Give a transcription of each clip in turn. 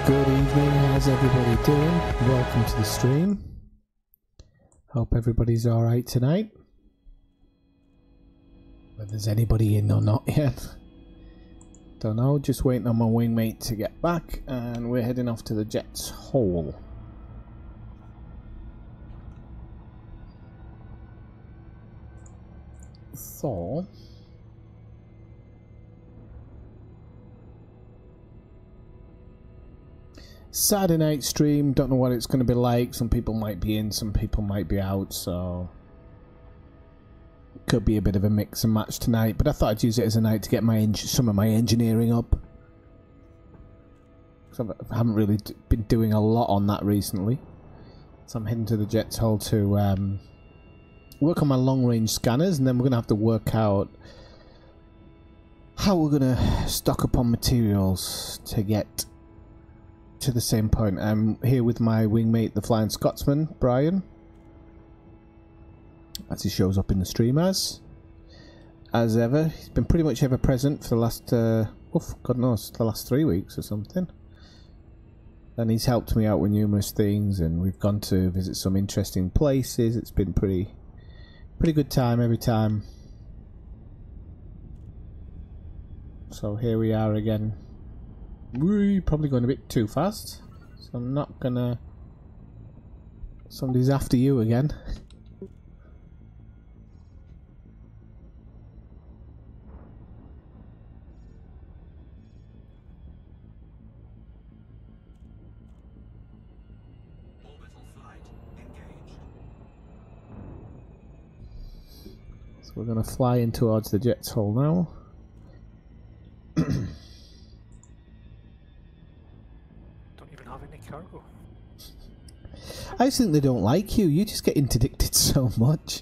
Good evening, how's everybody doing? Welcome to the stream. Hope everybody's alright tonight. Whether there's anybody in or not yet. Don't know, just waiting on my wingmate to get back, and we're heading off to the Jet's hole. So Saturday night stream, don't know what it's going to be like. Some people might be in, some people might be out, so could be a bit of a mix and match tonight, but I thought I'd use it as a night to get my some of my engineering up. So I haven't really been doing a lot on that recently. So I'm heading to the Jet's hole to work on my long-range scanners, and then we're going to have to work out how we're going to stock up on materials to get to the same point. I'm here with my wingmate, the Flying Scotsman, Brian, as he shows up in the stream as ever. He's been pretty much ever present for the last, God knows, the last 3 weeks or something. And he's helped me out with numerous things, and we've gone to visit some interesting places. It's been pretty good time every time. So here we are again. We're probably going a bit too fast, so I'm not gonna... Somebody's after you again. Orbital flight engaged. So we're gonna fly in towards the Jet's hole now. Cargo. I just think they don't like you. You just get interdicted so much.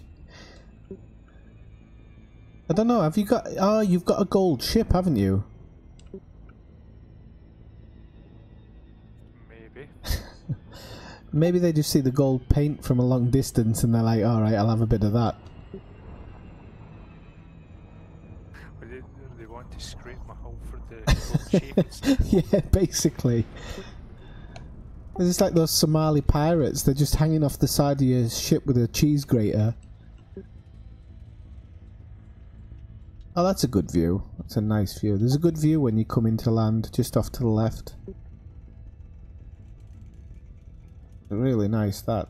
I don't know. Have you got? Oh, you've got a gold ship, haven't you? Maybe. Maybe they just see the gold paint from a long distance and they're like, "All right, I'll have a bit of that." Well, they want to scrape my hull for the gold shape and stuff. Yeah, basically. It's just like those Somali pirates. They're just hanging off the side of your ship with a cheese grater. Oh, that's a good view. That's a nice view. There's a good view when you come into land, just off to the left. Really nice, that.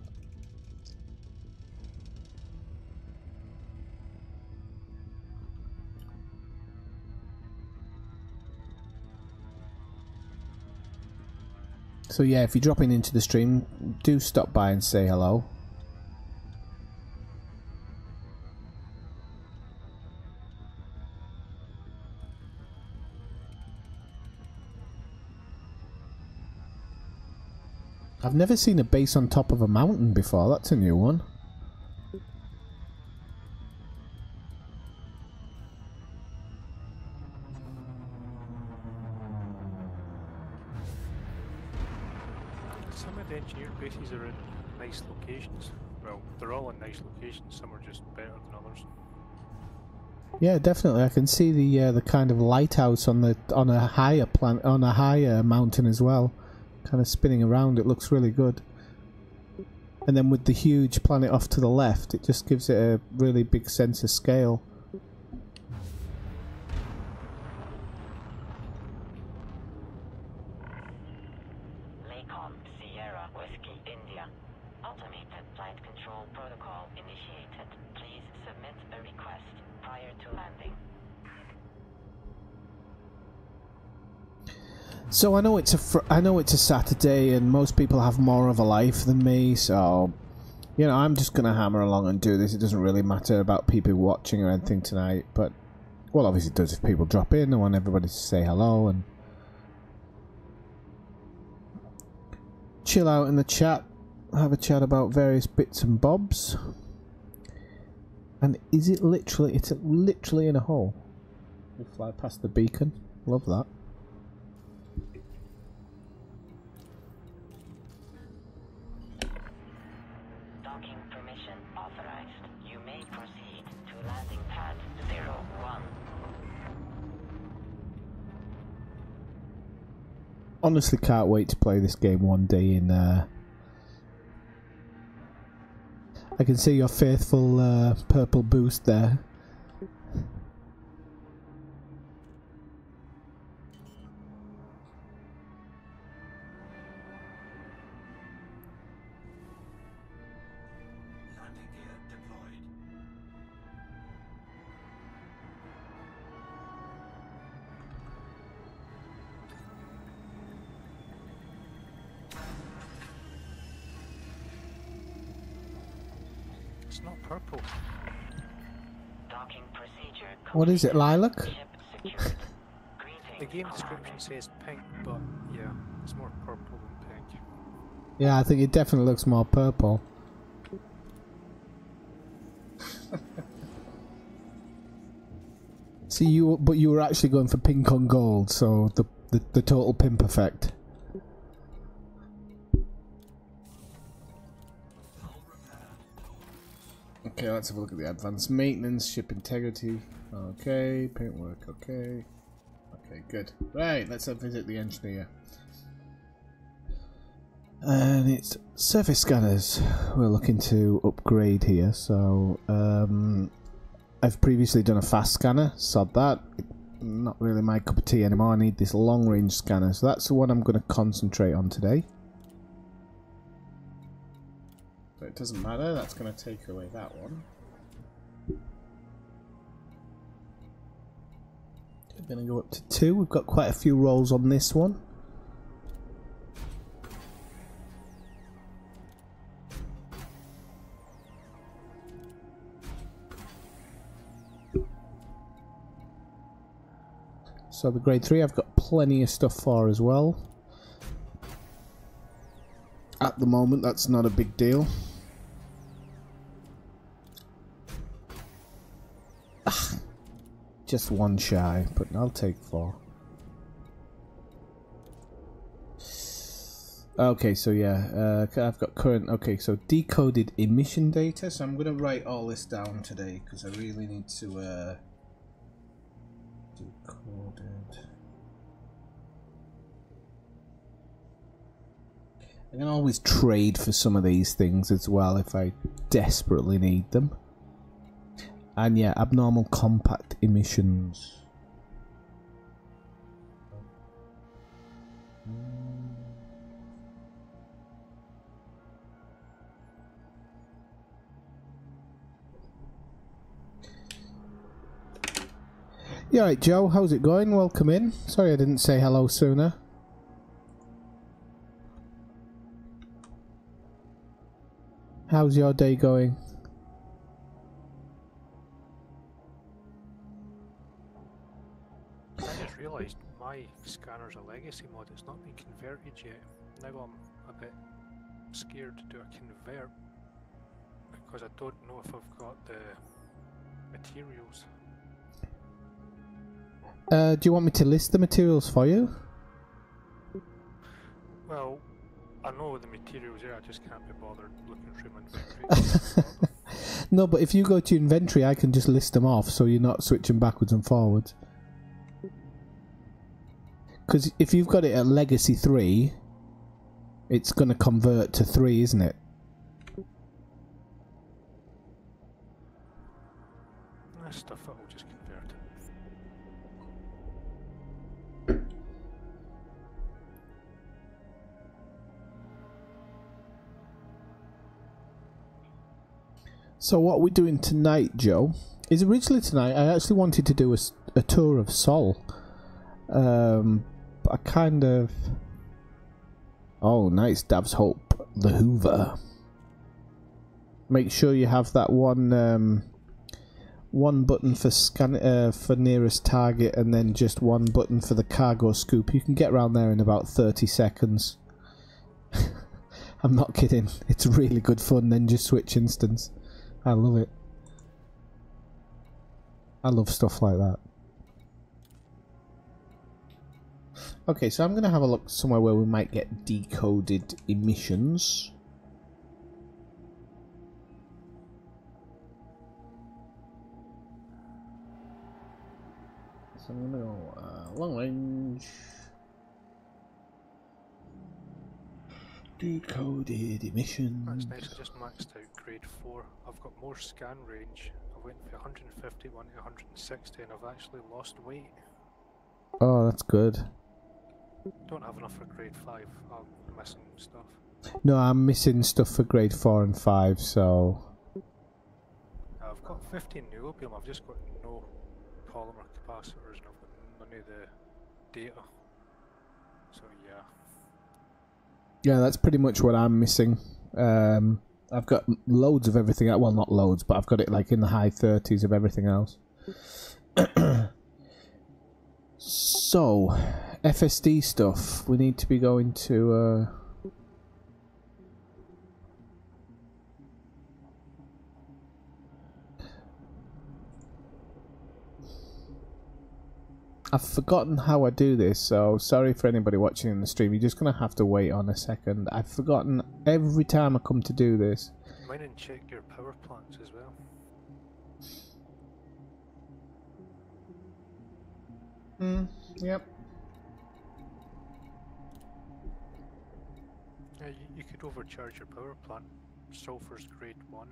So yeah, if you're dropping into the stream, do stop by and say hello. I've never seen a base on top of a mountain before. That's a new one. Some of the engineer bases are in nice locations. Well, they're all in nice locations. Some are just better than others. Yeah, definitely. I can see the kind of lighthouse on a higher mountain as well, kind of spinning around. It looks really good. And then with the huge planet off to the left, it just gives it a really big sense of scale. So I know it's a Saturday, and most people have more of a life than me. So, you know, I'm just gonna hammer along and do this. It doesn't really matter about people watching or anything tonight. But, well, obviously it does if people drop in. I want everybody to say hello and chill out in the chat. Have a chat about various bits and bobs. And is it literally? It's literally in a hole. We fly past the beacon. Love that. honestly can't wait to play this game one day in... I can see your faithful purple boost there. Landing gear deployed. It's not purple. Docking procedure What is it, lilac? Ship secured. The Greetings, game all description right. says pink, but yeah, it's more purple than pink. Yeah, I think it definitely looks more purple. See, but you were actually going for pink on gold, so the total pimp effect. Okay, let's have a look at the advanced maintenance, ship integrity. Okay, paintwork. Okay, okay, good. Right, let's visit the engineer. And it's surface scanners. We're looking to upgrade here. So I've previously done a fast scanner. Sod that. Not really my cup of tea anymore. I need this long range scanner. So that's the one I'm going to concentrate on today. But it doesn't matter. That's going to take away that one. We're going to go up to 2. We've got quite a few rolls on this one. So the grade 3 I've got plenty of stuff for as well. At the moment that's not a big deal. Just one shy, but I'll take 4. Okay, so yeah, I've got current... Okay, so decoded emission data. So I'm going to write all this down today because I really need to... Decoded. I can always trade for some of these things as well if I desperately need them. And yeah, abnormal compact emissions. Yeah, right, Joe, how's it going? Welcome in. Sorry I didn't say hello sooner. How's your day going? I just realised my scanner's a legacy mod. It's not been converted yet. Now I'm a bit scared to do a convert because I don't know if I've got the materials. Do you want me to list the materials for you? Well, I know the materials here, I just can't be bothered looking through my inventory. No, but if you go to inventory, I can just list them off so you're not switching backwards and forwards. Because if you've got it at Legacy 3, it's going to convert to 3, isn't it? That stuff that will just convert it. So what we're doing tonight, Joe, is originally tonight I actually wanted to do a tour of Sol. But I kind of... Oh, nice, Dav's Hope, the Hoover. Make sure you have that one button for for nearest target, and then just one button for the cargo scoop. You can get around there in about 30 seconds. I'm not kidding. It's really good fun. Then just switch instance. I love it. I love stuff like that. Okay, so I'm going to have a look somewhere where we might get decoded emissions. So I'm going to go long range. Decoded emissions. That's nice, I just maxed out grade 4. I've got more scan range. I went from 151 to 160 and I've actually lost weight. Oh, that's good. Don't have enough for grade 5. I'm missing stuff. No, I'm missing stuff for grade 4 and 5, so... I've got 15 niobium, I've just got no polymer capacitors and I've got none of the data. So yeah. Yeah, that's pretty much what I'm missing. I've got loads of everything. Well, not loads, but I've got it like in the high 30s of everything else. So, FSD stuff. We need to be going to... I've forgotten how I do this, so sorry for anybody watching in the stream. You're just going to have to wait on a second. I've forgotten every time I come to do this. Mind and check your power plants as well. Yep. Yeah, you could overcharge your power plant. Sulfur's grade 1.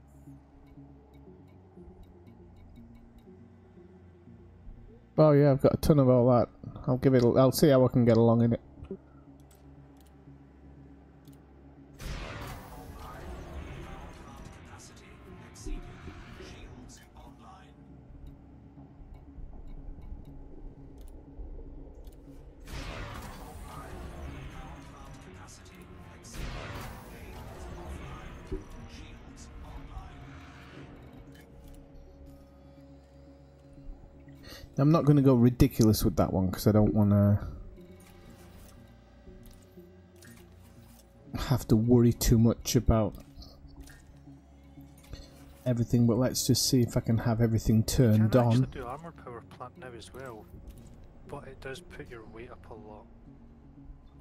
Oh yeah, I've got a ton of all that. I'll see how I can get along in it. Capacity exceeded. Shields online. Capacity exceeded. Shields offline. Shields online. I'm not going to go ridiculous with that one because I don't want to have to worry too much about everything, but let's just see if I can have everything You turned can on. actually do armor power plant now as well, but it does put your weight up a lot,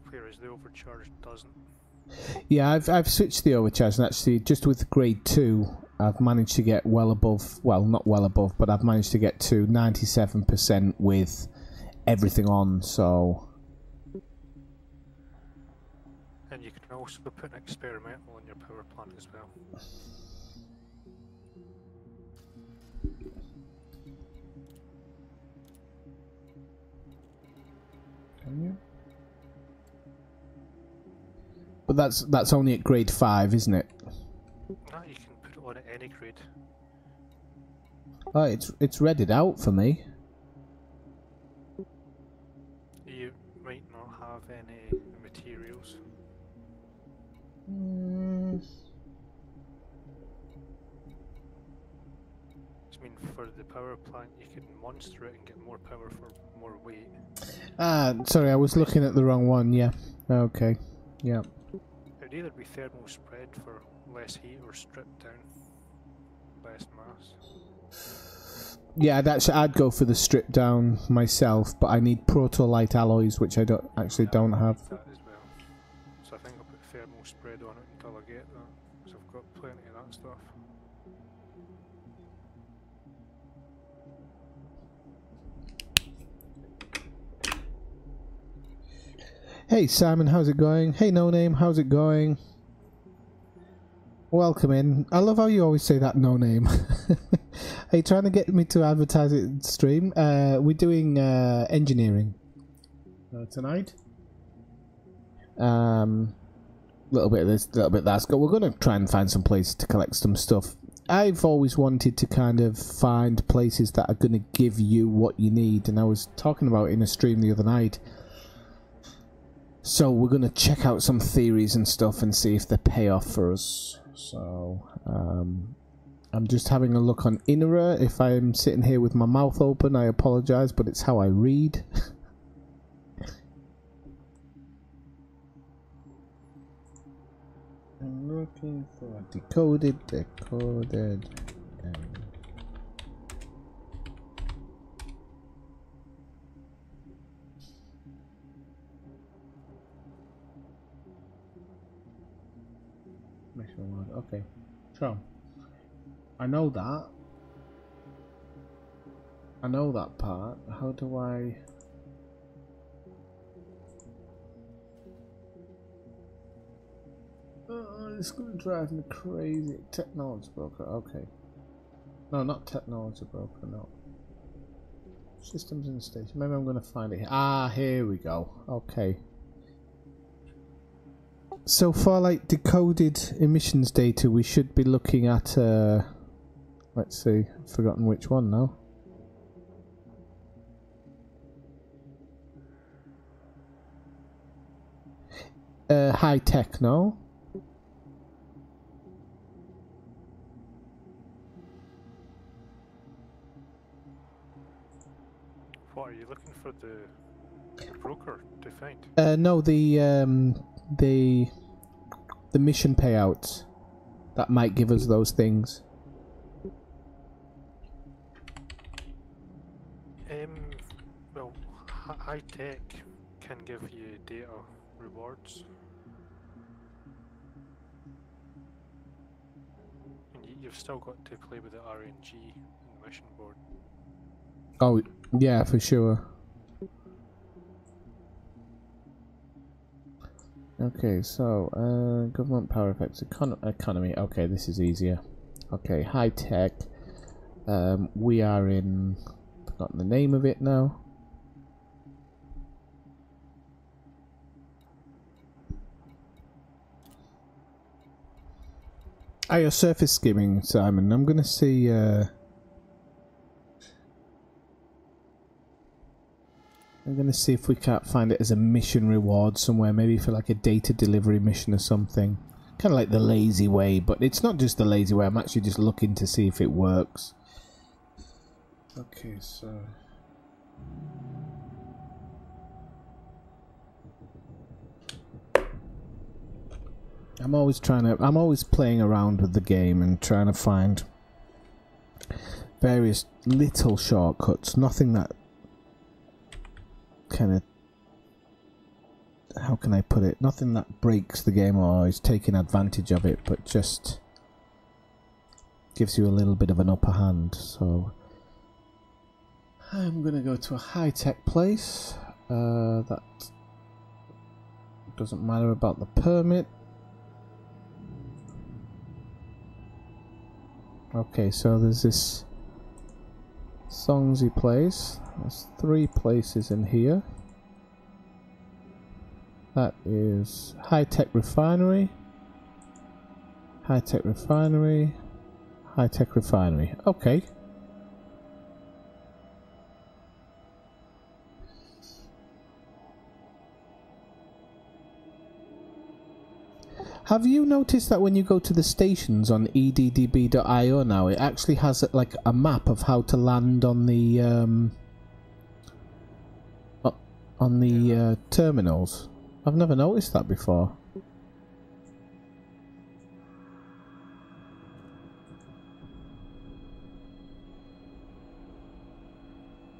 whereas the overcharge doesn't. Yeah, I've switched the overcharge, and actually just with grade 2 I've managed to get well above, well not well above, but I've managed to get to 97% with everything on, so... And you can also put an experimental on your power plant as well. Can you? But that's only at grade 5, isn't it? No, you can put it on at any grade. Oh, it's readied out for me. You might not have any materials. I mean, for the power plant, you can monster it and get more power for more weight. Ah, sorry, I was looking at the wrong one. Yeah. Okay. Yeah. It would either be thermal spread for less heat or stripped down, less mass. Yeah, I'd go for the strip down myself, but I need proto-light alloys, which I don't have. That as well. So I think I'll put thermal spread on it until I get that, because I've got plenty of that stuff. Hey Simon, how's it going? Hey No Name, how's it going? Welcome in. I love how you always say that, No Name. Are you trying to get me to advertise it in stream? We're doing engineering tonight. Little bit of this, little bit of that. We're going to try and find some places to collect some stuff. I've always wanted to kind of find places that are going to give you what you need, and I was talking about it in a stream the other night. So we're going to check out some theories and stuff and see if they pay off for us. So I'm just having a look on Inera. If I'm sitting here with my mouth open, I apologise, but it's how I read. I'm looking for decoded. Okay, so I know that. I know that part. How do I? It's going to drive me crazy. Technology broker, okay. No, not technology broker, no. Systems in the station. Maybe I'm going to find it here. Ah, here we go. Okay. So for like decoded emissions data, we should be looking at, let's see, I've forgotten which one now. High tech, no? What are you looking for the broker to find? No, the mission payouts that might give us those things. Well, high tech can give you data rewards. And you've still got to play with the RNG in the mission board. Oh, yeah, for sure. Okay, so, government power effects, economy. Okay, this is easier. Okay, high tech. We are in... forgotten the name of it now. Oh, your surface skimming, Simon. I'm gonna see, I'm gonna see if we can't find it as a mission reward somewhere, maybe for like a data delivery mission or something. Kind of like the lazy way, but it's not just the lazy way, I'm actually just looking to see if it works. Okay, so... I'm always playing around with the game and trying to find various little shortcuts, nothing that kind of, how can I put it, nothing that breaks the game or is taking advantage of it, but just gives you a little bit of an upper hand. So I'm gonna go to a high-tech place. That doesn't matter about the permit. Okay, so there's this Songsy place. There's 3 places in here. That is high-tech refinery, high-tech refinery, high-tech refinery. Okay. Have you noticed that when you go to the stations on eddb.io now, it actually has like a map of how to land on the terminals? I've never noticed that before.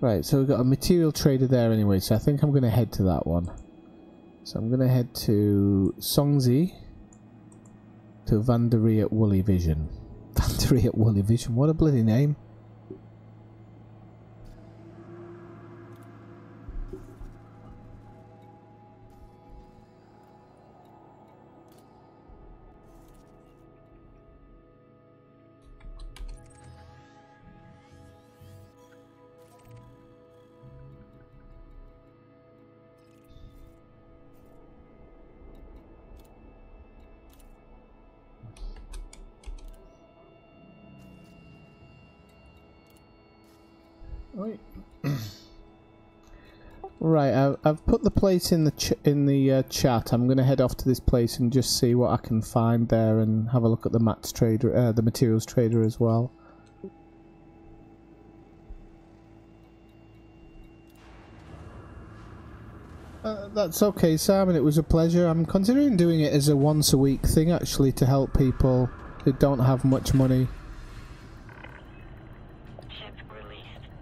Right, so we've got a material trader there anyway, so I think I'm going to head to that one. So I'm going to head to Songsy. To Vanderie at Woolly Vision. Vanderie at Woolly Vision, what a bloody name. Right. Right, I've put the place in the chat. I'm going to head off to this place and just see what I can find there, and have a look at the the materials trader as well. That's okay, Simon. It was a pleasure. I'm considering doing it as a once-a-week thing, actually, to help people who don't have much money.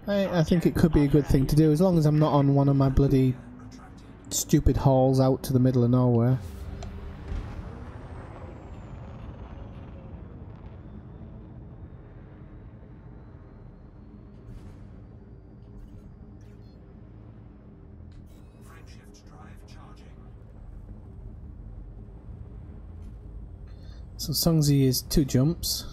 I think it could be a good thing to do, as long as I'm not on one of my bloody stupid hauls out to the middle of nowhere. So Songzi is 2 jumps.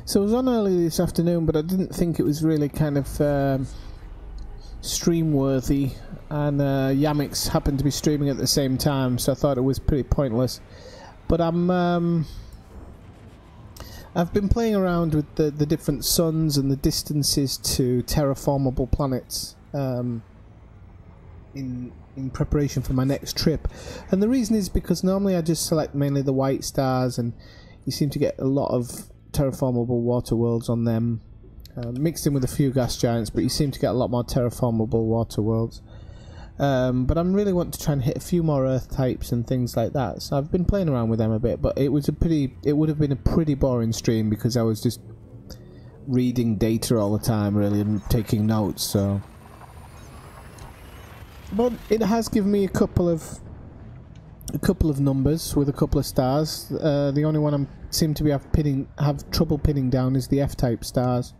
So I was on early this afternoon, but I didn't think it was really kind of stream worthy, and Yamix happened to be streaming at the same time, so I thought it was pretty pointless. But I've been playing around with the different suns and the distances to terraformable planets in preparation for my next trip, and the reason is because normally I just select mainly the white stars, and you seem to get a lot of terraformable water worlds on them, mixed in with a few gas giants, but you seem to get a lot more terraformable water worlds. But I'm really wanting to try and hit a few more Earth types and things like that. So I've been playing around with them a bit, but it would have been a pretty boring stream because I was just reading data all the time, really, and taking notes. So, but it has given me a couple of numbers with a couple of stars. The only one I seem to be have trouble pinning down is the F-type stars,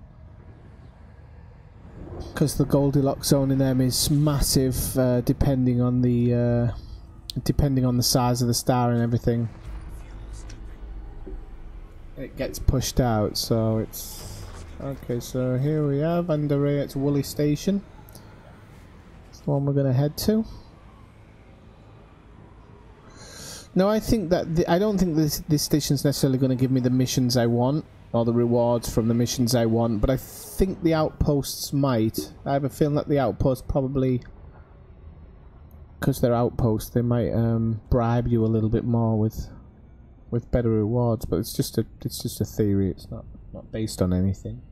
because the Goldilocks zone in them is massive, depending on the size of the star and everything. It gets pushed out, so it's okay. So here we have underway at Woolly Station. It's the one we're going to head to. No, I think that I don't think this station's necessarily going to give me the missions I want, or the rewards from the missions I want, but I think the outposts might. I have a feeling that the outposts probably, because they're outposts, they might bribe you a little bit more with better rewards. But it's just a theory. It's not based on anything.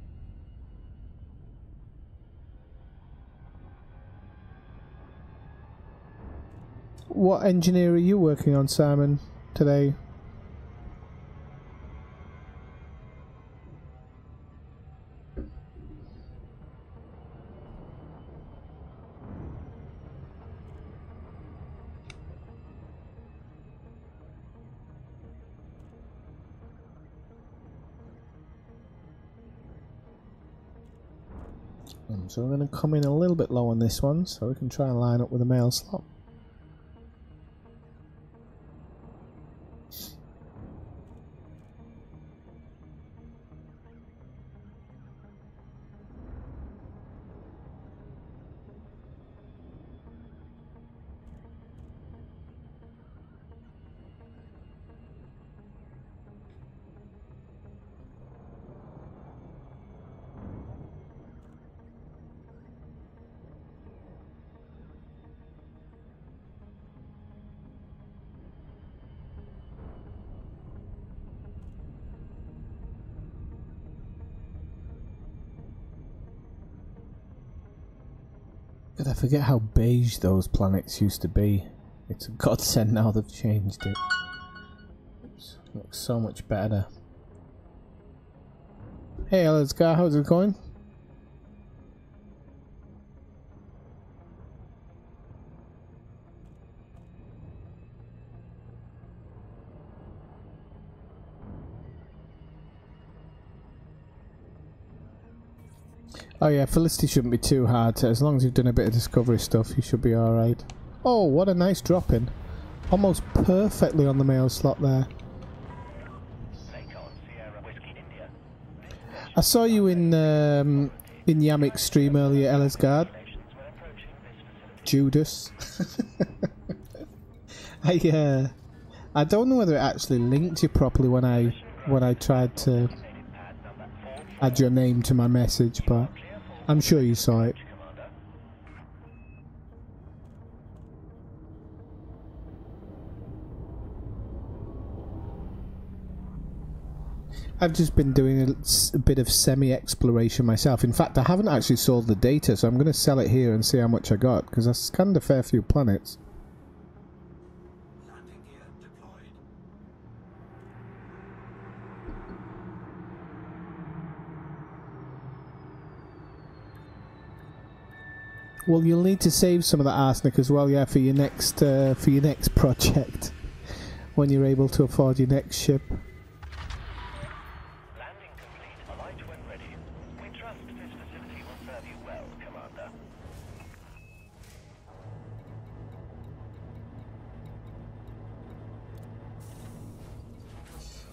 What engineer are you working on, Simon, today? So we're going to come in a little bit low on this one, so we can try and line up with a mail slot. God, I forget how beige those planets used to be. It's a godsend now they've changed it. It looks so much better. Hey Elizgar, how's it going? Oh yeah, Felicity shouldn't be too hard. As long as you've done a bit of discovery stuff, you should be alright. Oh, what a nice drop in. Almost perfectly on the mail slot there. I saw you in Yamik's stream earlier, Ellisgard. Judas. I don't know whether it actually linked you properly when I tried to add your name to my message, but I'm sure you saw it. I've just been doing a bit of semi-exploration myself. In fact, I haven't actually sold the data, so I'm going to sell it here and see how much I got, because I scanned a fair few planets. Landing gear deployed. Well, you'll need to save some of that arsenic as well, yeah, for your next project. When you're able to afford your next ship. Landing complete. Alight when ready. We trust this facility will serve you well, Commander.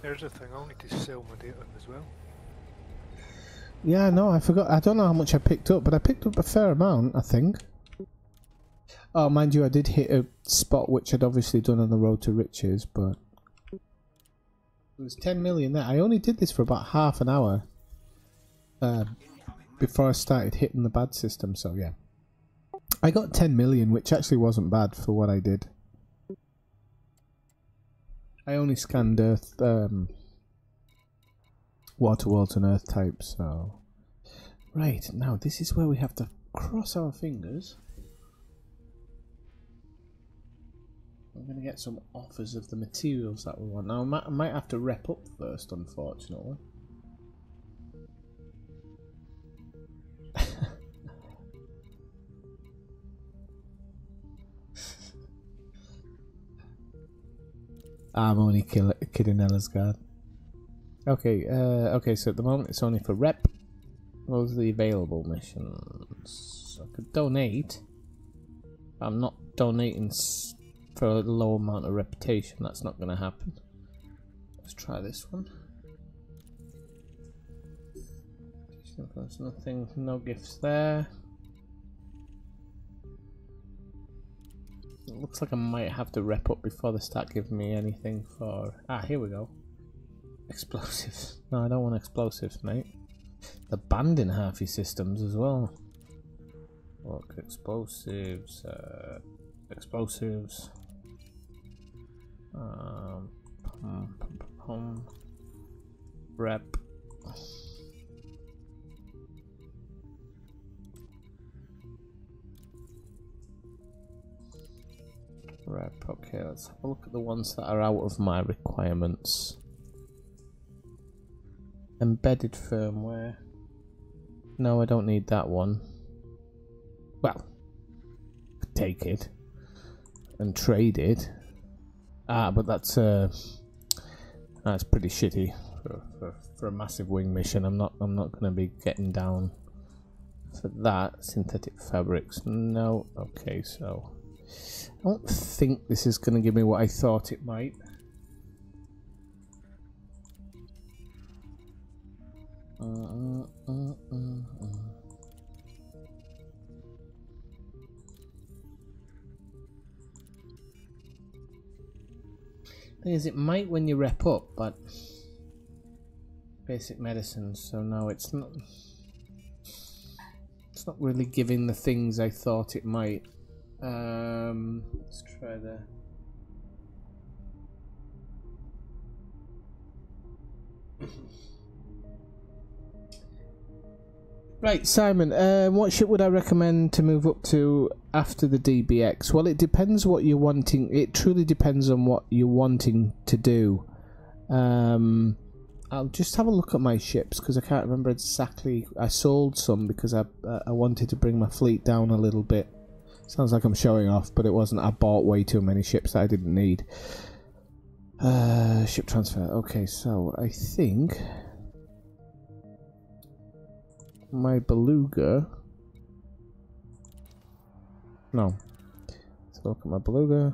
There's the thing, I'll need to sell my data as well. Yeah, no, I forgot. I don't know how much I picked up, but I picked up a fair amount, I think. Oh, mind you, I did hit a spot which I'd obviously done on the road to riches, but there was 10 million there. I only did this for about half an hour before I started hitting the bad system, so yeah. I got 10 million, which actually wasn't bad for what I did. I only scanned Earth, water worlds and Earth types, so... Right, now this is where we have to cross our fingers. I'm going to get some offers of the materials that we want. Now I might have to rep up first, unfortunately. I'm only kidding, Ellisgard. Okay, okay, so at the moment it's only for rep. Those are the available missions. I could donate. I'm not donating for a low amount of reputation. That's not going to happen. Let's try this one. There's nothing, no gifts there. It looks like I might have to rep up before they start giving me anything for... Ah, here we go. Explosives. No, I don't want explosives, mate. They're banned in half your systems as well. Look, explosives. Explosives. Rep. Rep. Okay, let's have a look at the ones that are out of my requirements. Embedded firmware. No, I don't need that one. Well, take it and trade it. Ah, but that's pretty shitty for a massive wing mission. I'm not going to be getting down for that. Synthetic fabrics. No. Okay, so I don't think this is going to give me what I thought it might. Thing is, it might when you rep up, but basic medicines. So no, it's not. It's not really giving the things I thought it might. Let's try the. Right, Simon, what ship would I recommend to move up to after the DBX? Well, it depends what you're wanting. It truly depends on what you're wanting to do. I'll just have a look at my ships because I can't remember exactly. I sold some because I wanted to bring my fleet down a little bit. Sounds like I'm showing off, but it wasn't. I bought way too many ships that I didn't need. Ship transfer. Okay, so I think my Beluga. No. Let's look at my Beluga.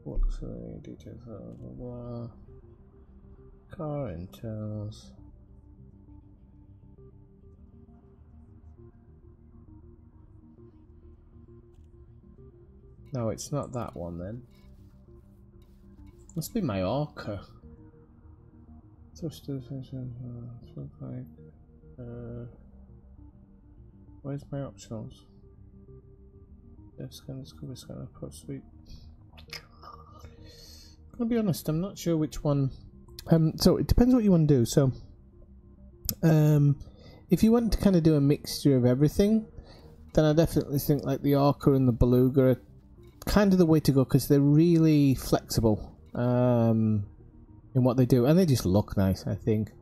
What's the details? Blah, blah, blah. Car intels. No, it's not that one then. Must be my Orca. Where's my optionals? Dev scan, discovery scan, approach suite. I'll be honest, I'm not sure which one. So it depends what you want to do. So, if you want to kind of do a mixture of everything, then I definitely think like the Orca and the Beluga are kind of the way to go because they're really flexible in what they do, and they just look nice, I think.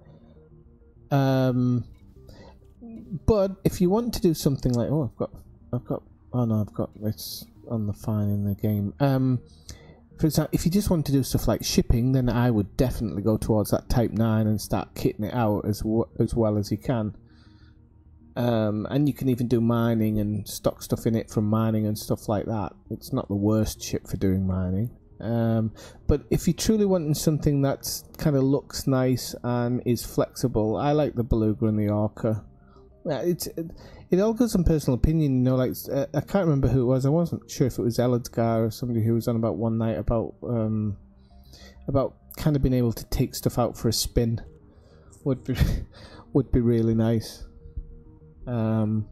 But if you want to do something like, oh, I've got I've got. Oh no, I've got it's on the fine in the game. For example, if you just want to do stuff like shipping, then I would definitely go towards that Type 9 and start kitting it out as well as you can. And you can even do mining and stock stuff in it from mining and stuff like that. It's not the worst ship for doing mining. But if you're truly wanting something that kind of looks nice and is flexible, I like the Beluga and the Orca. Yeah, it all goes on personal opinion, you know. Like I can't remember who it was. I wasn't sure if it was Elodgar or somebody who was on about one night about kind of being able to take stuff out for a spin would be really nice. But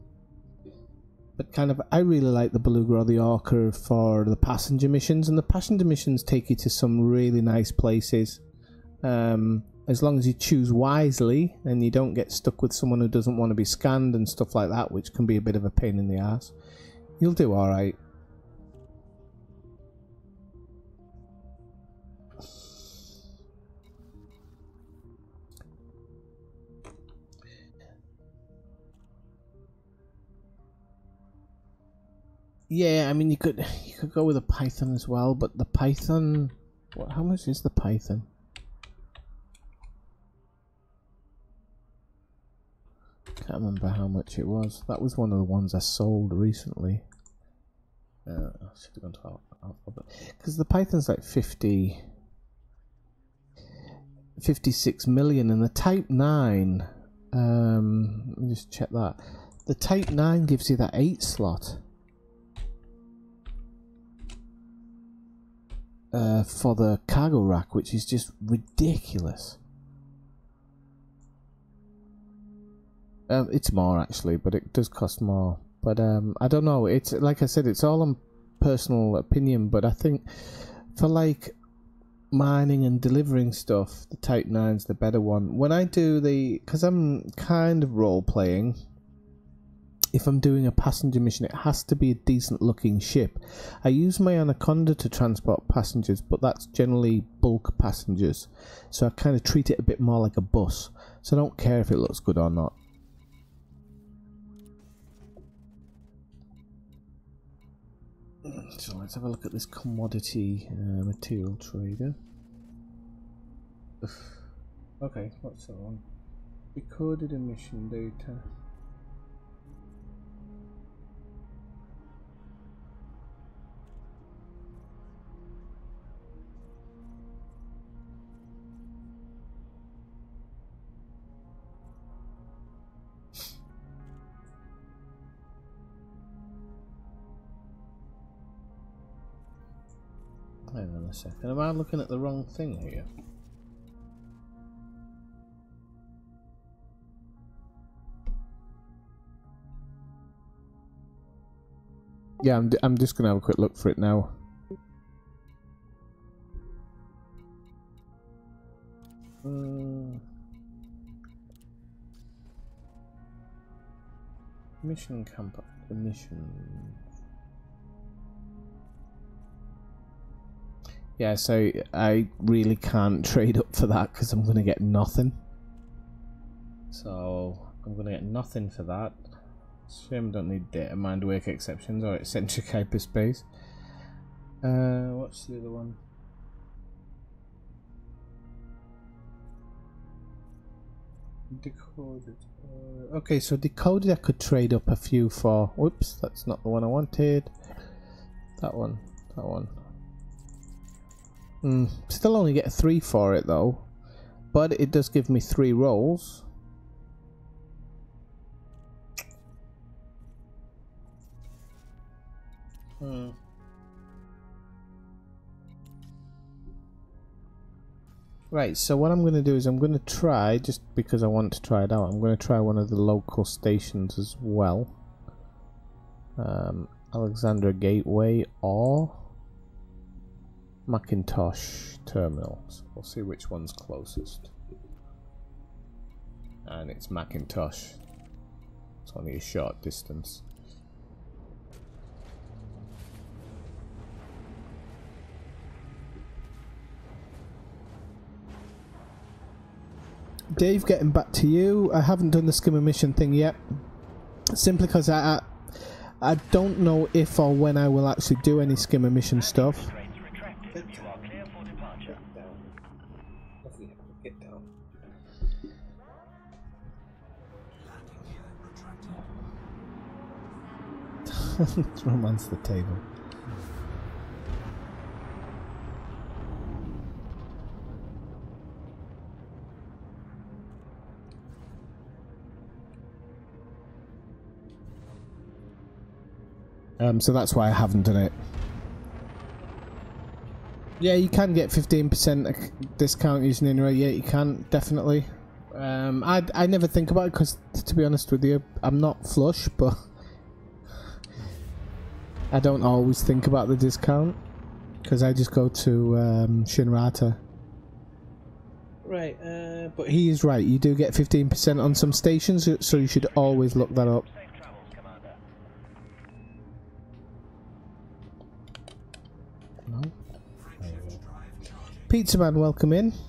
kind of, I really like the Beluga or the Orca for the passenger missions, and the passenger missions take you to some really nice places. As long as you choose wisely and you don't get stuck with someone who doesn't want to be scanned and stuff like that, which can be a bit of a pain in the ass, you'll do alright. Yeah, I mean you could go with a Python as well, but the Python, how much is the Python? Can't remember how much it was. That was one of the ones I sold recently. I should have gone to Alphabet, because the Python's like 56 million, and the Type 9. Let me just check that. The Type 9 gives you that 8 slot. For the cargo rack, which is just ridiculous. It's more actually, but it does cost more. But I don't know. It's like I said, it's all on personal opinion. But I think for like mining and delivering stuff, the Type 9's the better one. When I do because I'm kind of role playing. If I'm doing a passenger mission, it has to be a decent looking ship. I use my Anaconda to transport passengers, but that's generally bulk passengers. So I kind of treat it a bit more like a bus. So I don't care if it looks good or not. So let's have a look at this commodity material trader. Okay, what's that one? Recorded emission data. Hang on a second, am I looking at the wrong thing here? Yeah, I'm just gonna have a quick look for it now. Mission camp emissions. Yeah, so I really can't trade up for that because I'm going to get nothing. So I'm going to get nothing for that. Shame I don't need data mind wake exceptions or eccentric hyperspace. What's the other one? Decoded. Okay, so decoded I could trade up a few for. Whoops, that's not the one I wanted. That one. That one. Still only get 3 for it though, but it does give me 3 rolls. Right, so what I'm going to do is I'm going to try, just because I want to try it out, I'm going to try one of the local stations as well. Alexandra Gateway or Macintosh Terminals. We'll see which one's closest. And it's Macintosh. It's only a short distance. Dave, getting back to you. I haven't done the skimmer mission thing yet, simply because I I don't know if or when I will actually do any skimmer mission stuff. Restraints retracted. You are clear for departure. Get down. Landing gear retracted. Romance the table. So that's why I haven't done it. Yeah, you can get 15% discount using InRay. Yeah, you can, definitely. I never think about it because, to be honest with you, I'm not flush, but I don't always think about the discount because I just go to Shinrata. Right, but he is right. You do get 15% on some stations, so you should always look that up. Safe travels, Commander. No? Frameshift drive charging. Pizza Man, welcome in. 4,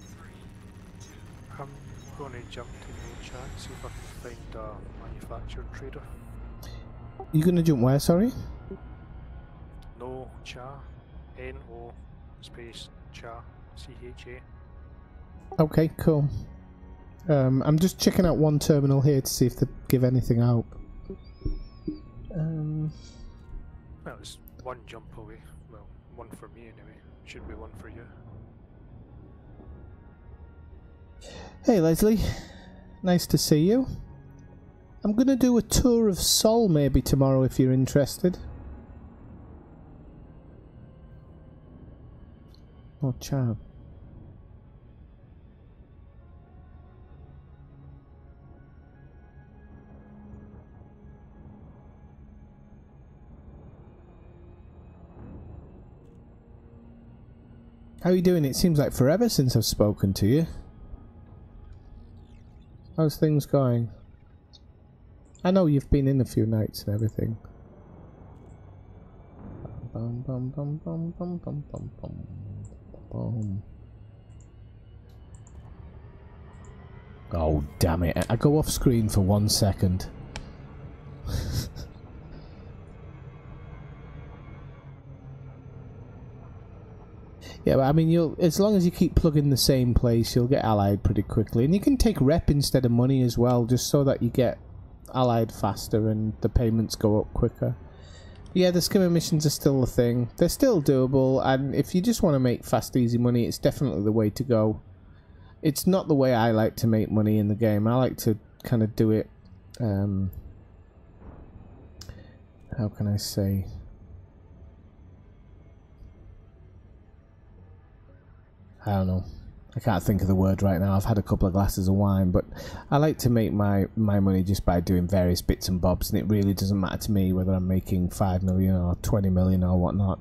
3, 2. I'm going to jump to main chat and see if I can find a manufactured trader. You gonna jump where? Sorry. No cha, N-O space cha, C-H-A. Okay, cool. I'm just checking out one terminal here to see if they give anything out. Well, it's one jump away. Well, one for me anyway. Should be one for you. Hey Leslie, nice to see you. I'm gonna do a tour of Seoul maybe tomorrow if you're interested. Oh, chap. How are you doing? It seems like forever since I've spoken to you. How's things going? I know you've been in a few nights and everything. Bum, bum, bum, bum, bum, bum, bum, bum, bum. Oh, damn it. I go off screen for 1 second. Yeah, but I mean, you'll, as long as you keep plugging the same place, you'll get allied pretty quickly. And you can take rep instead of money as well, just so that you get allied faster and the payments go up quicker. Yeah, the skimmer missions are still a thing. They're still doable, and if you just want to make fast, easy money, it's definitely the way to go. It's not the way I like to make money in the game. I like to kind of do it, how can I say... I don't know. I can't think of the word right now. I've had a couple of glasses of wine, but I like to make my money just by doing various bits and bobs, and it really doesn't matter to me whether I'm making 5 million or 20 million or whatnot.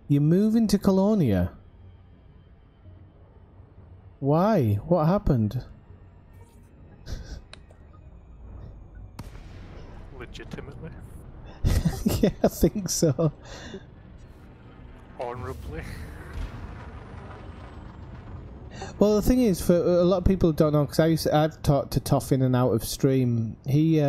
You're moving to Colonia? Why? What happened? Legitimately. Yeah, I think so. Honourably. Well, the thing is, for a lot of people who don't know, because I've talked to Toff in and out of stream. He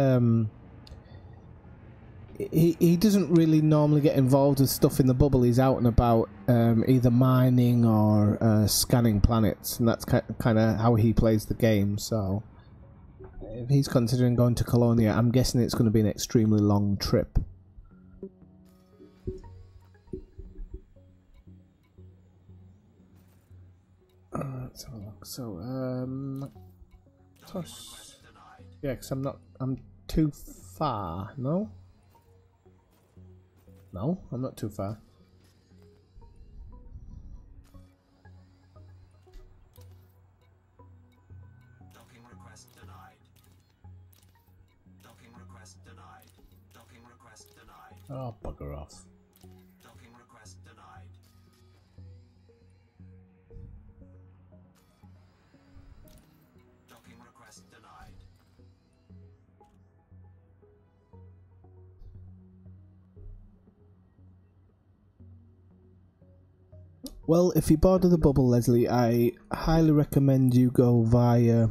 doesn't really normally get involved with stuff in the bubble. He's out and about, either mining or scanning planets, and that's kind of how he plays the game. So, if he's considering going to Colonia, I'm guessing it's going to be an extremely long trip. Let's have a look. So, plus, yeah, because I'm too far. No, I'm not too far. Docking request denied. Docking request denied. Docking request denied. Oh, bugger off. Docking request denied. Docking request denied. Well, if you're bored of the bubble, Leslie, I highly recommend you go via...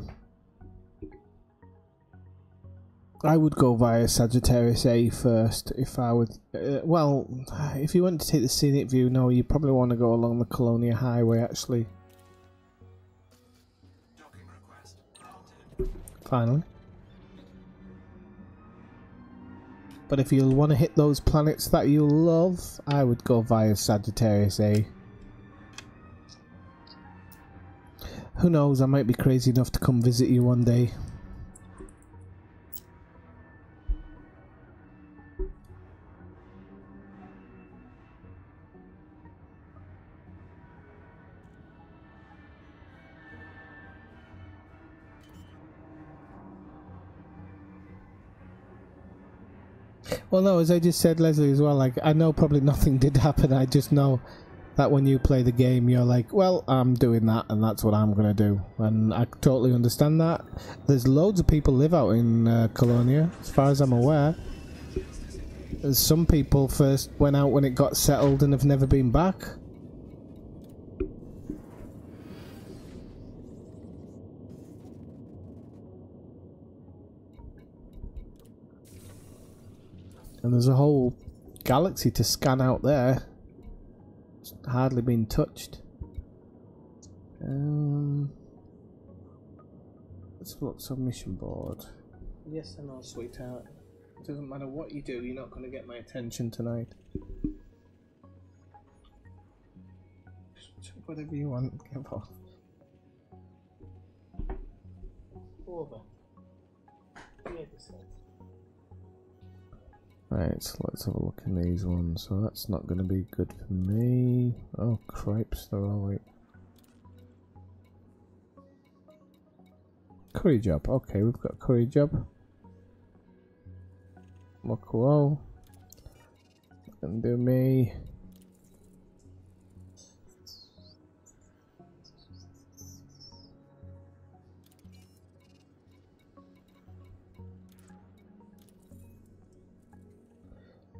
I would go via Sagittarius A first if I would... well, if you want to take the scenic view, no, you probably want to go along the Colonia Highway, actually. Docking request granted. Finally. But if you want to hit those planets that you love, I would go via Sagittarius A. Who knows, I might be crazy enough to come visit you one day. Well, no, as I just said, Leslie, as well, like, I know probably nothing did happen, I just know that when you play the game, you're like, well, I'm doing that, and that's what I'm going to do. And I totally understand that. There's loads of people live out in Colonia, as far as I'm aware. There's some people first went out when it got settled and have never been back. And there's a whole galaxy to scan out there. It's hardly been touched. Let's look submission board. Yes and no, sweetheart. It doesn't matter what you do, you're not going to get my attention tonight. Whatever you want, give off. Over. Yeah, this Right, so let's have a look in these ones. So that's not going to be good for me. Oh, cripes, they're all right. Curry job. Okay, we've got a curry job. Mokuo. Gonna do me.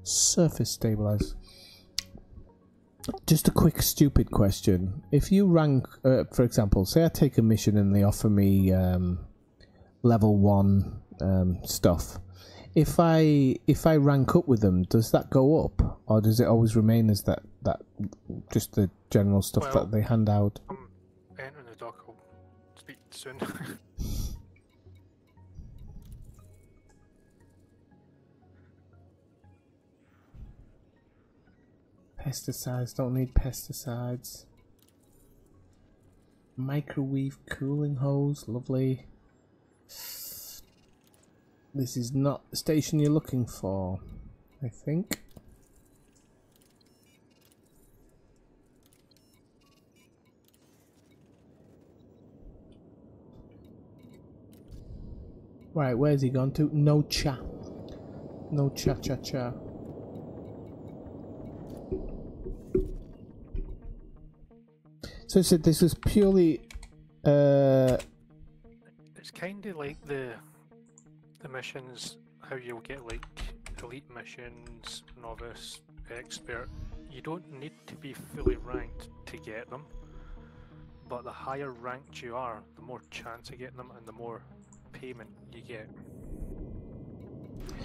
Surface stabilize. Just a quick stupid question. If you rank, for example, say I take a mission and they offer me level 1 stuff. If I rank up with them, does that go up, or does it always remain as that just the general stuff that they hand out? I'm entering the dock. I'll speak soon. Pesticides, don't need pesticides. Microwave cooling hose, lovely. This is not the station you're looking for, I think. Right, where's he gone to? No cha. No cha cha cha. So I said this was purely It's kind of like the missions, how you'll get like elite missions, novice, expert. You don't need to be fully ranked to get them, but the higher ranked you are, the more chance of getting them and the more payment you get.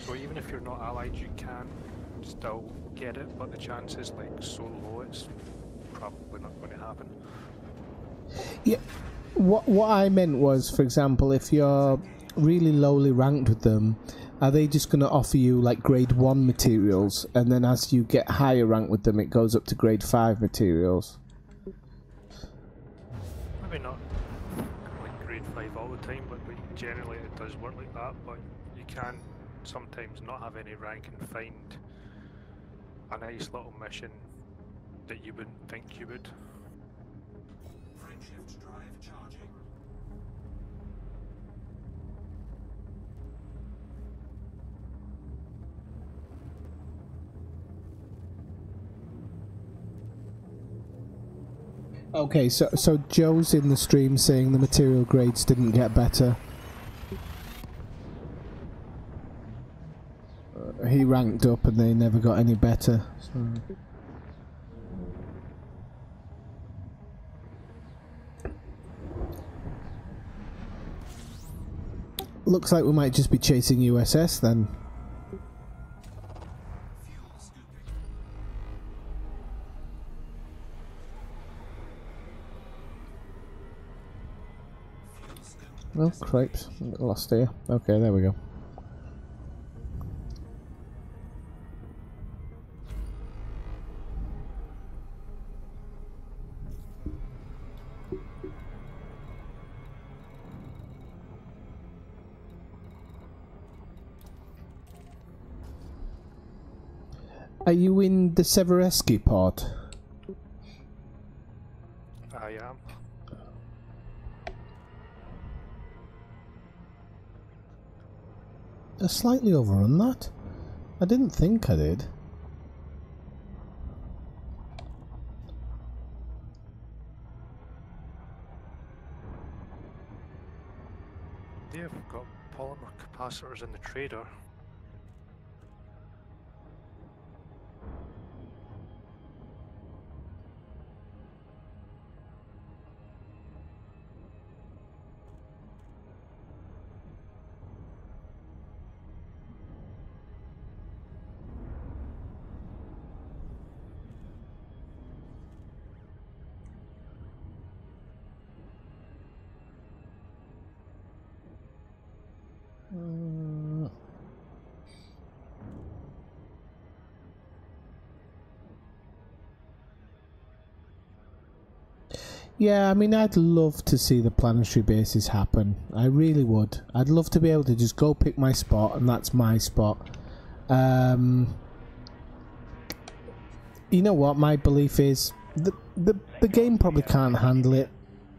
So even if you're not allied, you can still get it, but the chance is like so low, it's probably not going to happen. Yeah, what I meant was, for example, if you're really lowly ranked with them, are they just going to offer you like grade 1 materials, and then as you get higher rank with them, it goes up to grade 5 materials? Maybe not like grade 5 all the time, but like, generally it does work like that. But you can sometimes not have any rank and find a nice little mission that you wouldn't think you would. Frameshift drive charging. Okay, so Joe's in the stream saying the material grades didn't get better. He ranked up and they never got any better. So. Maybe not. Like grade 5 all the time, but like, generally it does work like that. But you can sometimes not have any rank and find a nice little mission that you wouldn't think you would. Okay, so Joe's in the stream saying the material grades didn't get better. He ranked up and they never got any better. So. Looks like we might just be chasing USS then. Oh, cripes. Lost here. Okay, there we go. Are you in the Severeski part? I am. I slightly overrun that. I didn't think I did. They've got polymer capacitors in the trader. Yeah, I mean, I'd love to see the planetary bases happen. I really would. I'd love to be able to just go pick my spot, and that's my spot. You know what? My belief is the game probably can't handle it.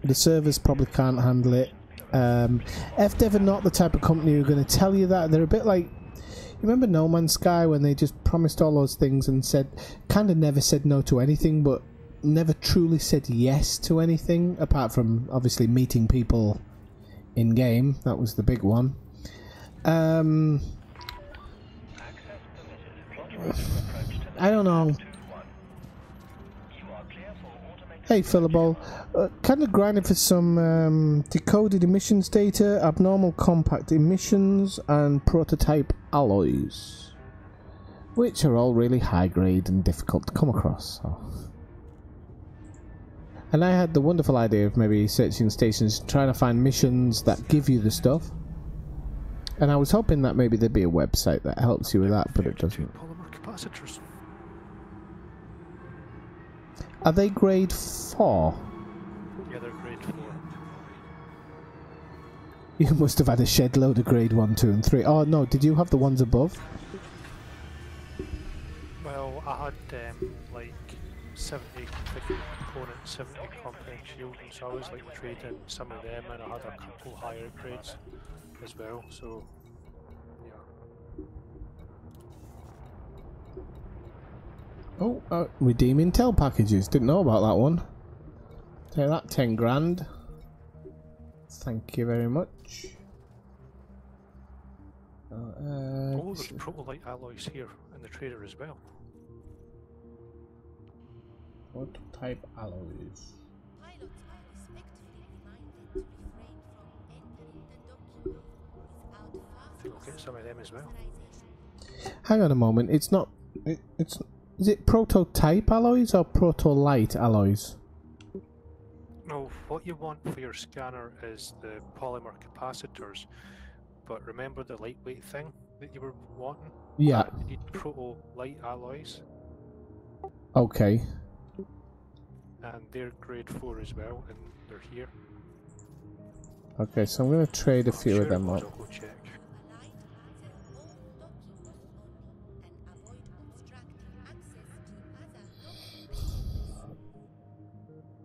The servers probably can't handle it. FDev are not the type of company who are going to tell you that. They're a bit like, you remember No Man's Sky when they just promised all those things and said, kind of never said no to anything, but never truly said yes to anything, apart from obviously meeting people in game. That was the big one. I don't know. Hey Philibol, kind of grinding for some decoded emissions data, abnormal compact emissions and prototype alloys, which are all really high grade and difficult to come across. So. And I had the wonderful idea of maybe searching stations, trying to find missions that give you the stuff. And I was hoping that maybe there'd be a website that helps you with that, but it doesn't. Polymer capacitors. Are they grade 4? Yeah, they're grade 4. You must have had a shed load of grade 1, 2 and 3. Oh no, did you have the ones above? Well, I had like 70 different components, 70 compound shielding, so I was like trading some of them, and I had a couple higher grades as well, so yeah. Oh, redeem Intel packages. Didn't know about that one. Take that, 10 grand. Thank you very much. Oh, there's proto-light alloys here in the trader as well. What type alloys? Pilots are respectfully reminded to refrain from entering the document without I think we'll get some of them as well. authorization. Hang on a moment. It's not. Is it prototype alloys or proto-light alloys? No, what you want for your scanner is the polymer capacitors, but remember the lightweight thing that you were wanting? Yeah. You need proto-light alloys, Okay. and they're grade 4 as well, and they're here. Okay, so I'm going to trade a few Sure of them it was, up. I'll go check.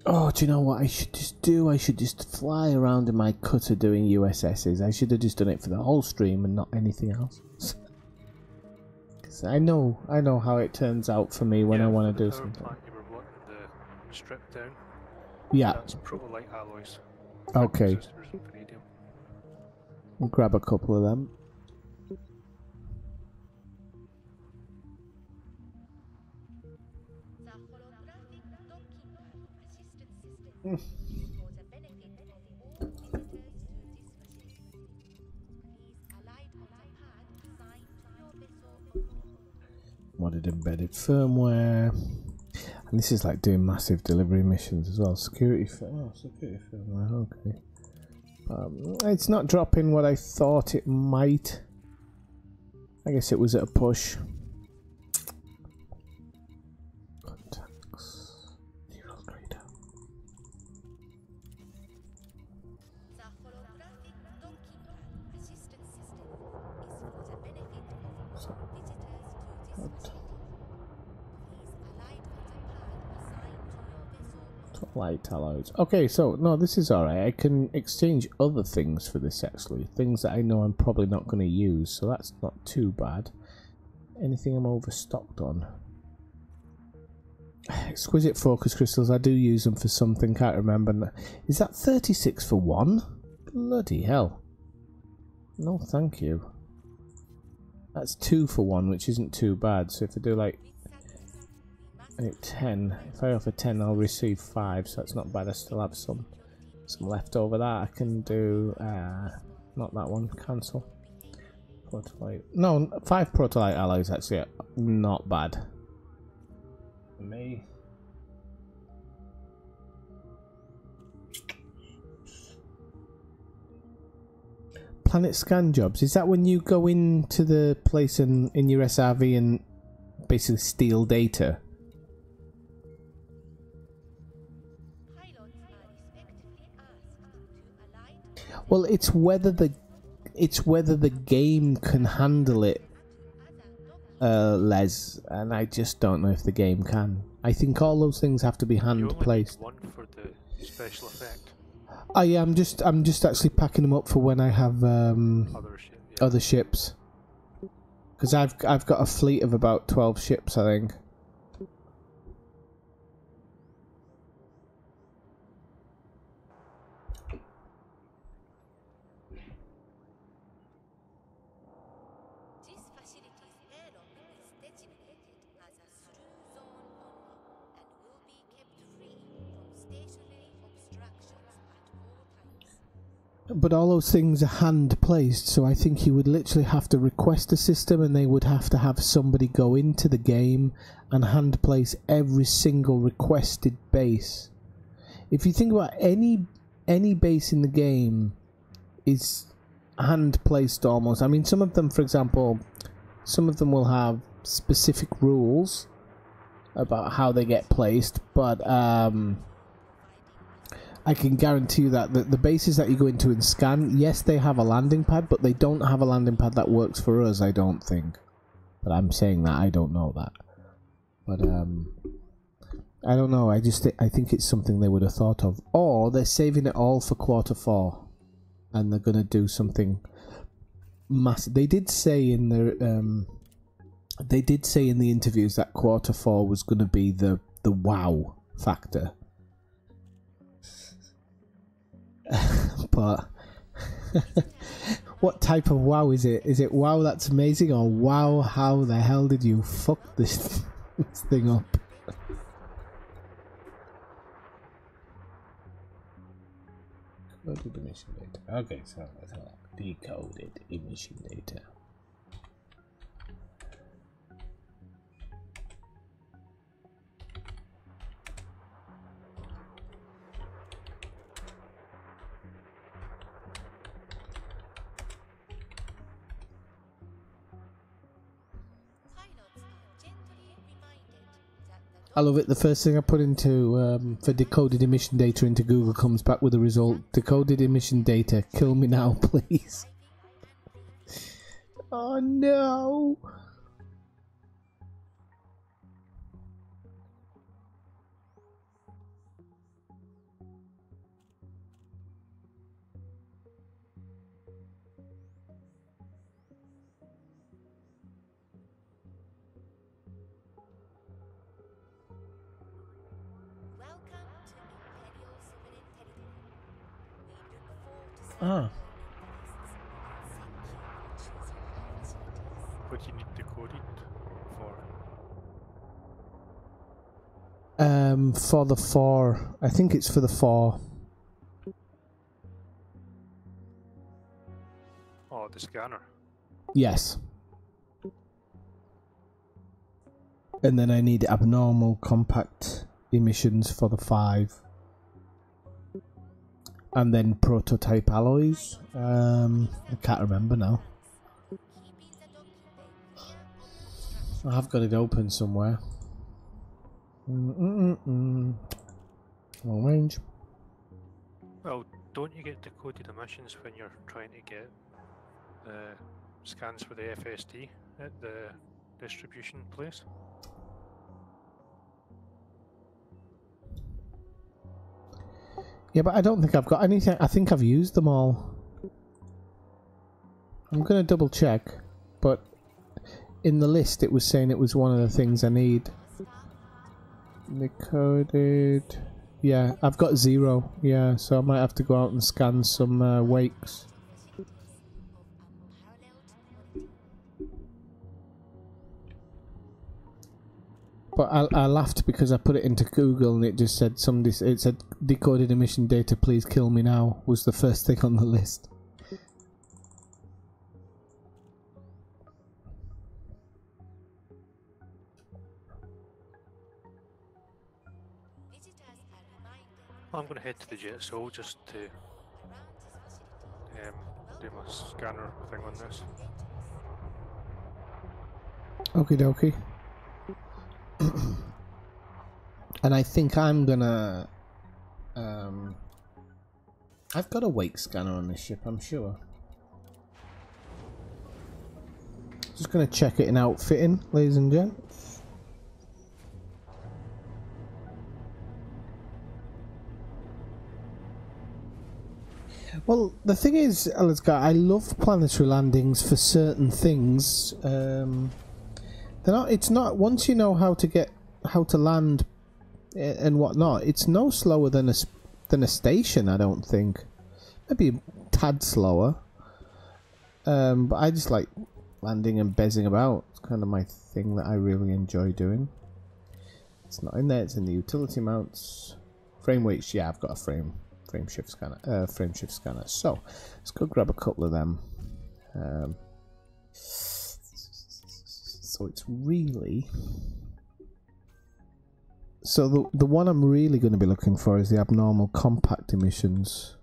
Oh, do you know what I should just do? I should just fly around in my cutter doing USSs. I should have just done it for the whole stream and not anything else. Because I know how it turns out for me when I want to do something. You were wanting the strip down. Yeah. That's proto-light alloys. Okay. Resistors and vanadium. I'll grab a couple of them. The holographic docking pad assistance system for the benefit of all visitors to this facility. Standard embedded firmware. And this is like doing massive delivery missions as well. Security firmware, okay. It's not dropping what I thought it might. I guess it was at a push. Contacts. Neural grader. The holographic docking pad assistance system is for the benefit of all visitors to this facility. Please alight on the pad assigned to your vessel. Light alloys. Okay, so no, this is alright. I can exchange other things for this actually. Things that I know I'm probably not going to use, so that's not too bad. Anything I'm overstocked on? Exquisite focus crystals, I do use them for something, can't remember. Is that 36 for one? Bloody hell. No, thank you. That's 2 for one, which isn't too bad. So if I do like 10, if I offer 10 I'll receive 5, so that's not bad. I still have some left over. That I can do, not that one, cancel. Protolite. No, 5 protolite alloys actually, not bad. Me. Planet scan jobs, is that when you go into the place and in your SRV and basically steal data? Pilots are respectfully asked to alight Well, it's whether the game can handle it, Les, and I just don't know if the game can. I think all those things have to be You hand only placed. need one for the special effect. Oh yeah, I'm just actually packing them up for when I have Other shit. Yeah. other ships, because I've got a fleet of about 12 ships, I think. This facility's airlock is designated as a through zone only and will be kept free from stationary obstructions at all times. But all those things are hand placed, so I think you would literally have to request a system, and they would have to have somebody go into the game and hand place every single requested base. If you think about any base in the game is hand placed almost. I mean, some of them, for example, some of them will have specific rules about how they get placed, but I can guarantee you that the bases that you go into and scan, yes, they have a landing pad, but they don't have a landing pad that works for us, I don't think. But I'm saying that, I don't know that. But, I don't know, I think it's something they would have thought of. Or they're saving it all for Q4, and they're going to do something massive. They did say in their, they did say in the interviews that Q4 was going to be the wow factor. But what type of wow is it? Is it wow that's amazing, or wow how the hell did you fuck this thing up? Decoded emission data. Okay, so let's have a look. Decoded emission data. Pilots are gently reminded that the I love it. The first thing I put into for decoded emission data into Google comes back with a result. Decoded emission data. Kill me now, please. Oh no. welcome to Imperial Sovereign Territory. We look forward to serving Ah. interests. Thank you for choosing our facilities. What do you need decoded for? For the 4. I think it's for the 4. Oh, the scanner. Yes. And then I need abnormal compact emissions for the 5. And then prototype alloys. I can't remember now. Keeping the docking bay clear of obstruction. I have got it open somewhere. Long range. Well, don't you get decoded emissions when you're trying to get the scans for the FSD at the distribution place? Yeah, but I don't think I've got anything. I think I've used them all. I'm going to double check, but in the list it was saying it was one of the things I need. Decoded. Yeah, I've got 0. Yeah, so I might have to go out and scan some wakes. But I laughed because I put it into Google and it just said it said decoded emission data, please kill me now, was the first thing on the list. Visitors are reminded I'm going to head to the JSO just to around this facility. do my scanner thing on this. Okie dokie. And I think I'm gonna I've got a wake scanner on this ship, I'm sure. Just gonna check it in outfitting, ladies and gents. Well, the thing is, Elizabeth, I love planetary landings for certain things. They're not. It's not. Once you know how to land and whatnot, it's no slower than a station. I don't think. Maybe a tad slower. But I just like landing and bezzing about. It's kind of my thing that I really enjoy doing. It's not in there. It's in the utility mounts. Frame weights. Yeah, I've got a frame shift scanner. Frame shift scanner. So let's go grab a couple of them. So it's really... So the one I'm really going to be looking for is the abnormal compact emissions.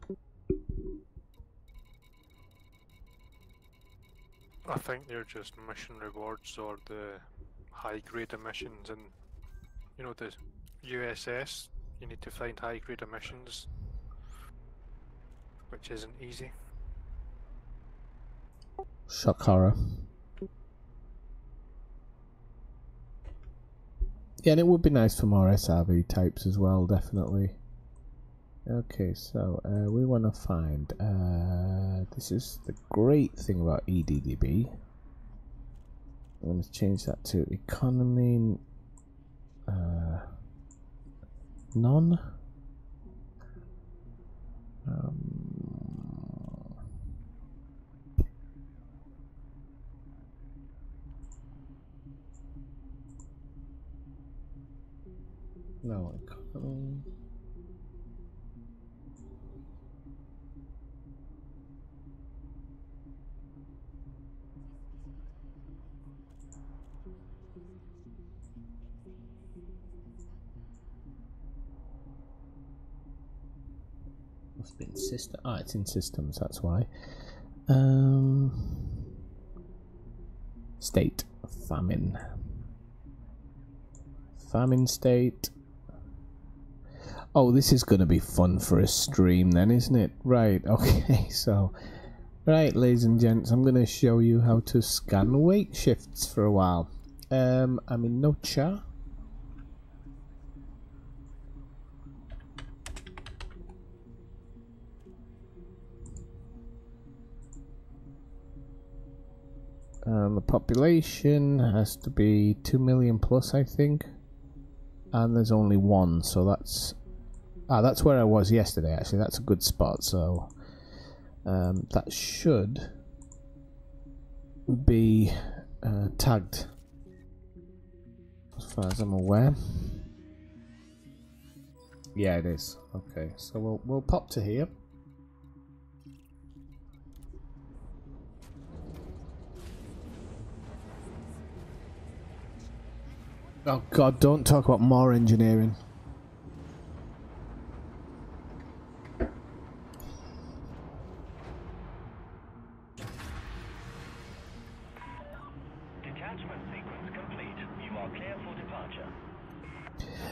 I think they're just mission rewards or the high grade emissions, and you know the USS, you need to find high grade emissions, which isn't easy. Shock horror. Yeah, and it would be nice for more SRV types as well, definitely. Okay, so we want to find... this is the great thing about EDDB. I'm going to change that to economy... none. No, economy... Must be in system. Ah, it's in systems. That's why. State famine. Famine state. Oh, this is going to be fun for a stream, then, isn't it? Right. Okay. So, right, ladies and gents, I'm going to show you how to scan wake shifts for a while. I'm in Nocha. The population has to be 2 million plus, I think, and there's only 1, so that's where I was yesterday. Actually, that's a good spot. So that should be tagged, as far as I'm aware. Yeah, it is. Okay, so we'll pop to here. Oh god, don't talk about more engineering. Detachment sequence complete. You are clear for departure.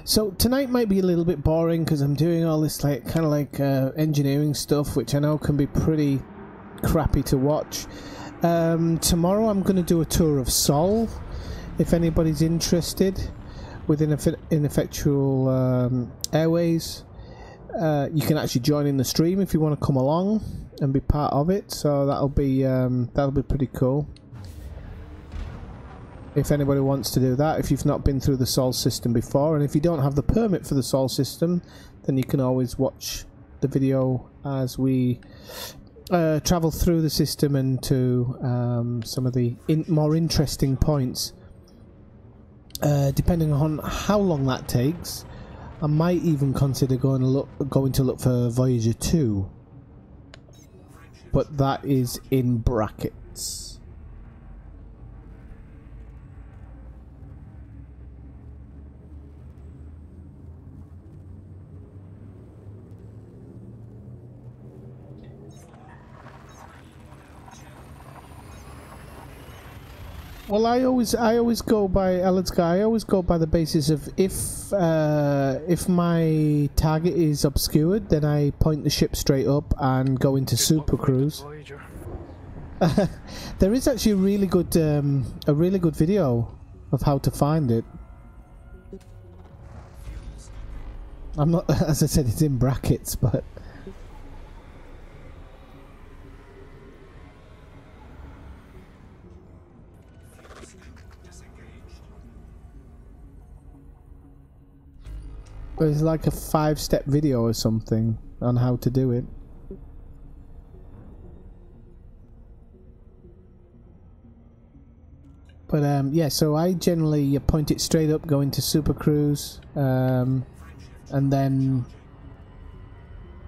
So tonight might be a little bit boring because I'm doing all this like kind of like engineering stuff, which I know can be pretty crappy to watch. Tomorrow I'm going to do a tour of Sol. If anybody's interested with Ineffectual Airways, you can actually join in the stream if you want to come along and be part of it. So that'll be pretty cool. If anybody wants to do that, if you've not been through the Sol system before, and if you don't have the permit for the Sol system, then you can always watch the video as we travel through the system and to some of the more interesting points. Depending on how long that takes, I might even consider going to look for Voyager 2, but that is in brackets. Well, I always go by I always go by the basis of if my target is obscured, then I point the ship straight up and go into super cruise. There is actually a really good video of how to find it. I'm not, as I said, it's in brackets, but. It's like a 5-step video or something on how to do it. But yeah, so I generally point it straight up, go into super cruise, and then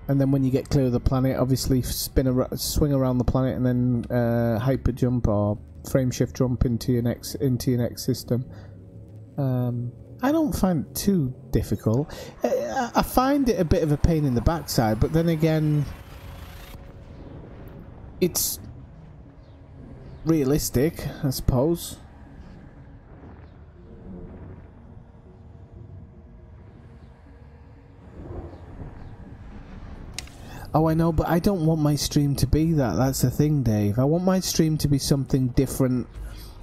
when you get clear of the planet, obviously swing around the planet, and then hyper jump or frame shift jump into your next system. I don't find it too difficult. I find it a bit of a pain in the backside, but then again, it's realistic, I suppose. Oh, I know, but I don't want my stream to be that. That's the thing, Dave. I want my stream to be something different,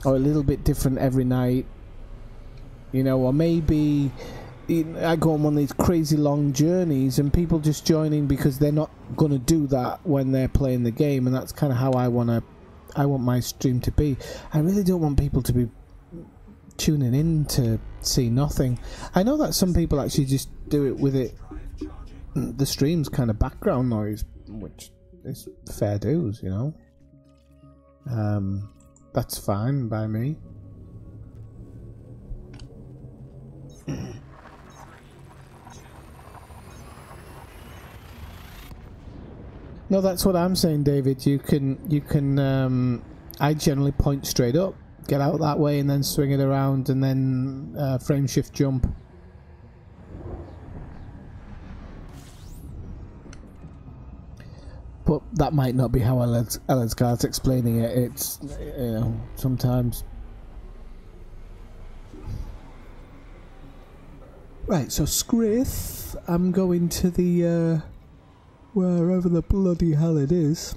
or a little bit different every night. You know, or maybe I go on one of these crazy long journeys and people just joining because they're not going to do that when they're playing the game, and that's kind of how I want my stream to be. I really don't want people to be tuning in to see nothing. I know that some people actually just do it with the stream's kind of background noise, which is fair dues, you know. That's fine by me. No, that's what I'm saying, David. You can. I generally point straight up, get out that way, and then swing it around, and then frame shift jump. But that might not be how Elensgar's explaining it. It's, you know, sometimes. Right, so Scriff, I'm going to the, wherever the bloody hell it is.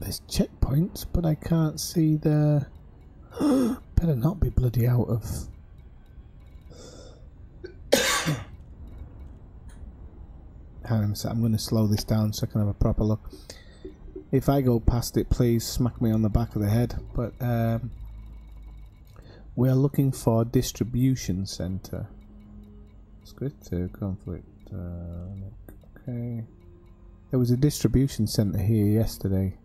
There's checkpoints, but I can't see the... Better not be bloody out of... Hang on a sec, I'm going to slow this down so I can have a proper look. If I go past it, please smack me on the back of the head. But, we're looking for a distribution center. Script to conflict. Okay. There was a distribution center here yesterday.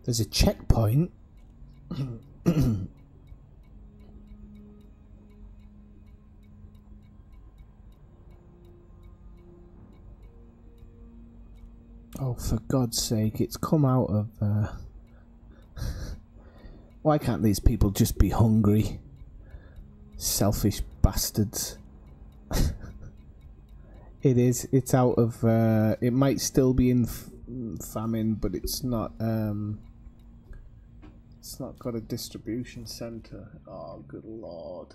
There's a checkpoint. Oh, for God's sake, it's come out of... Why can't these people just be hungry? Selfish bastards. It is. It's out of... it might still be in famine, but it's not... it's not got a distribution centre. Oh, good lord.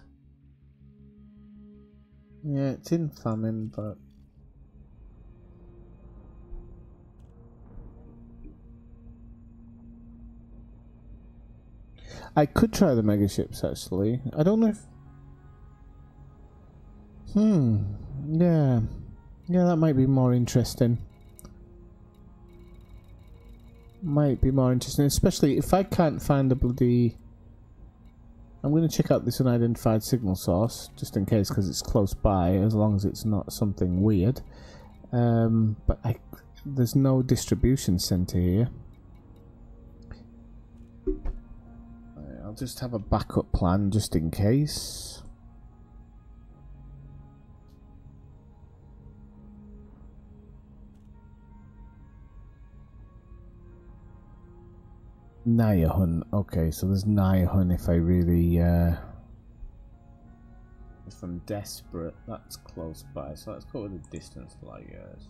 Yeah, it's in famine, but... I could try the mega ships actually. I don't know if... Yeah. Yeah, that might be more interesting. Might be more interesting, especially if I can't find a bloody... I'm going to check out this unidentified signal source, just in case, because it's close by, as long as it's not something weird. But there's no distribution centre here. I'll just have a backup plan, just in case. Nayahun. Okay, so there's Nayahun if I really... if I'm desperate, that's close by. So let's go with the distance flyers.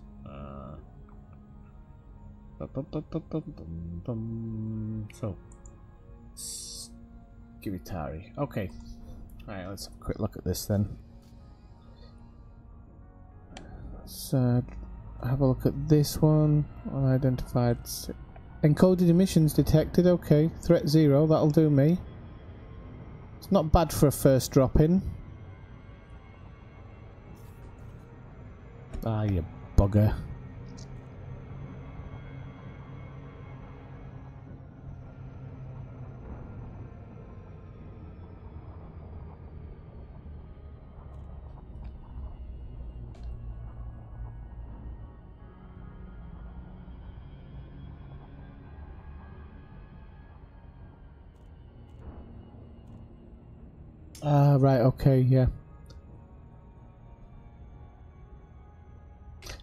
So, Skibitari. Okay. Alright, let's have a quick look at this then. Let's have a look at this one. Unidentified... Encoded emissions detected, okay. Threat 0, that'll do me. It's not bad for a first drop-in. Ah, you bugger. Ah, right, okay, yeah.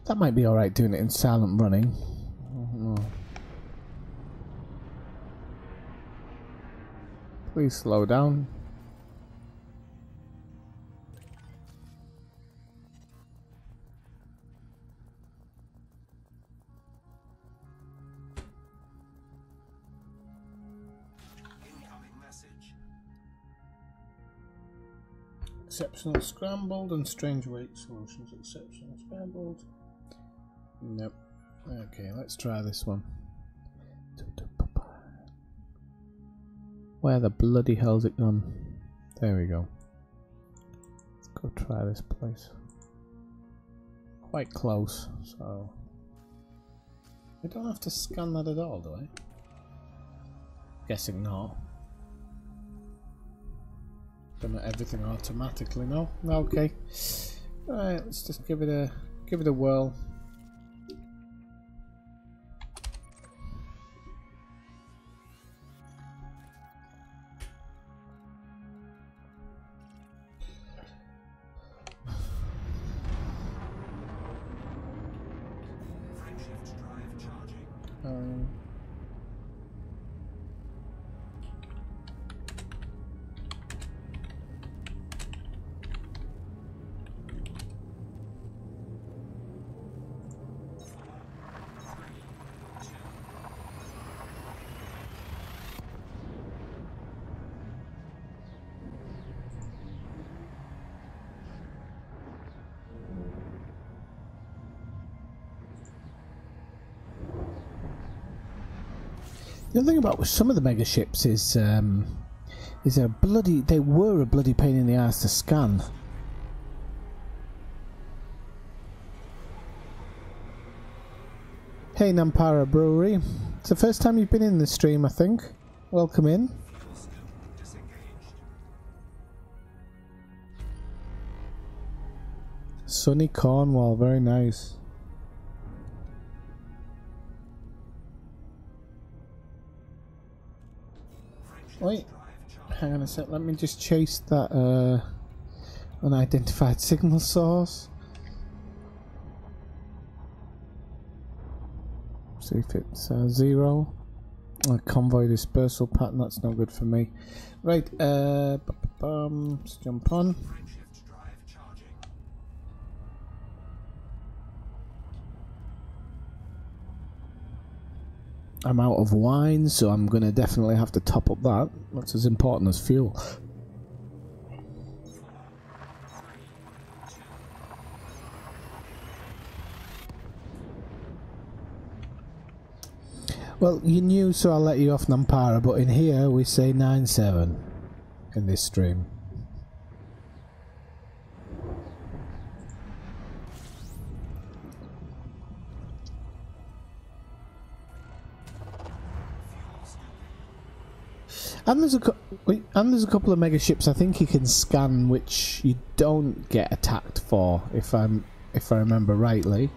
That might be alright doing it in silent running. Oh. Please slow down. Incoming message. Exceptional scrambled and strange weight solutions. Exceptional scrambled. Nope. Okay, let's try this one. Where the bloody hell's it gone? There we go. Let's go try this place. Quite close, so... I don't have to scan that at all, do I? Guessing not. Done everything automatically, no? Okay. Alright, let's just give it a whirl. Frameshift drive charging. The other thing about some of the mega ships is they were a bloody pain in the ass to scan. Hey Nampara Brewery, it's the first time you've been in the stream, I think. Welcome in. Fuel scope disengaged. Sunny Cornwall, very nice. Wait, hang on a sec, let me just chase that unidentified signal source. See if it's 0. Convoy dispersal pattern, that's no good for me. Right, let's jump on. Shift drive charging. I'm out of wine, so I'm going to definitely have to top up that. That's as important as fuel. Well, you knew, so I'll let you off Nampara, but in here we say 9-7 in this stream. And there's a couple of mega ships I think you can scan which you don't get attacked for, if I remember rightly.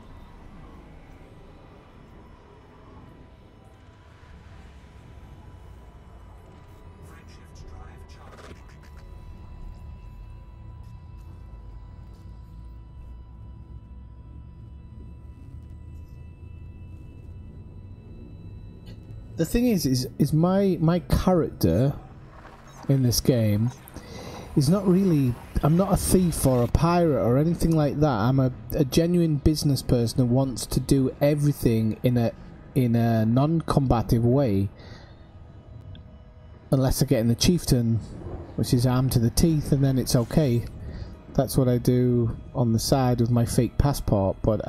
Shift drive charging. The thing is my character in this game is not really. I'm not a thief or a pirate or anything like that. I'm a genuine business person who wants to do everything in a non-combative way, unless I get in the chieftain, which is armed to the teeth, and then it's okay. That's what I do on the side with my fake passport. But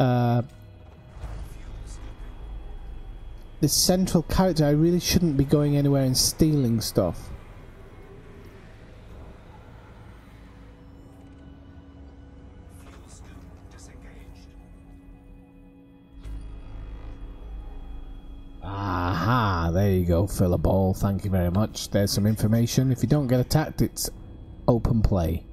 this central character, I really shouldn't be going anywhere and stealing stuff. Fuel scoop disengaged. Aha, there you go, fill a ball, thank you very much. There's some information. If you don't get attacked, it's open play.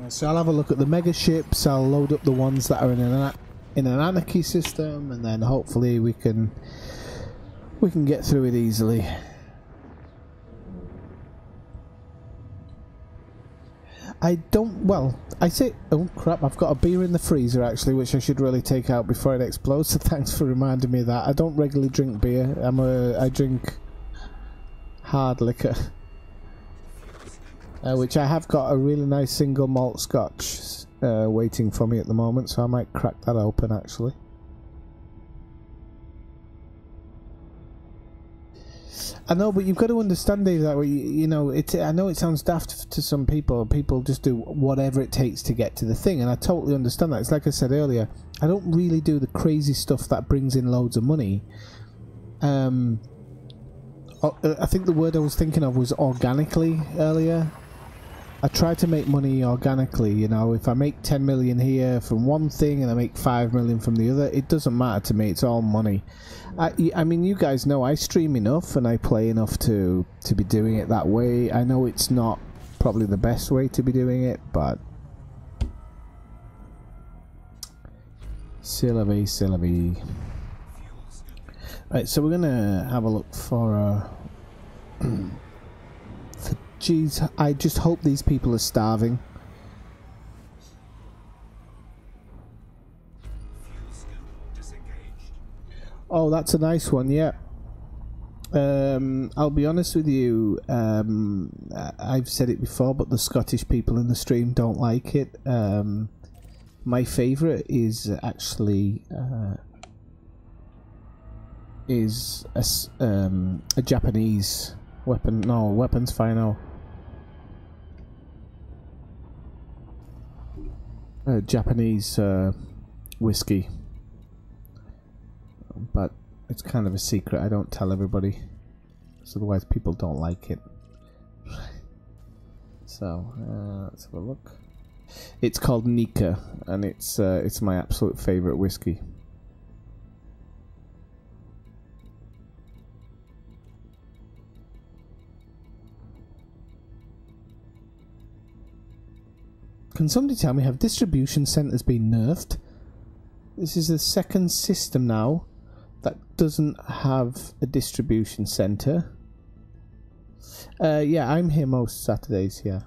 So I'll have a look at the mega ships, I'll load up the ones that are in an anarchy system, and then hopefully we can get through it easily. I say, oh crap, I've got a beer in the freezer actually, which I should really take out before it explodes, so thanks for reminding me of that. I don't regularly drink beer, I drink hard liquor. Which I have got a really nice single malt scotch waiting for me at the moment, so I might crack that open actually. I know, but you've got to understand, Dave, that you know, I know it sounds daft to some people. People just do whatever it takes to get to the thing, and I totally understand that. It's like I said earlier, I don't really do the crazy stuff that brings in loads of money. I think the word I was thinking of was organically earlier. I try to make money organically, you know. If I make 10 million here from one thing and I make 5 million from the other, it doesn't matter to me, it's all money. I mean, you guys know I stream enough and I play enough to be doing it that way. I know it's not probably the best way to be doing it, but c'est la vie, c'est la vie. Right, so we're gonna have a look for geez, I just hope these people are starving. Fuel scoop disengaged. Oh, that's a nice one, yeah. I'll be honest with you, I've said it before, but the Scottish people in the stream don't like it. My favourite is actually a Japanese weapon. No, weapons final. Japanese whiskey, but it's kind of a secret. I don't tell everybody, so otherwise people don't like it. So let's have a look. It's called Nika, and it's my absolute favorite whiskey. Can somebody tell me, have distribution centres been nerfed? This is the second system now that doesn't have a distribution centre. Yeah, I'm here most Saturdays, yeah.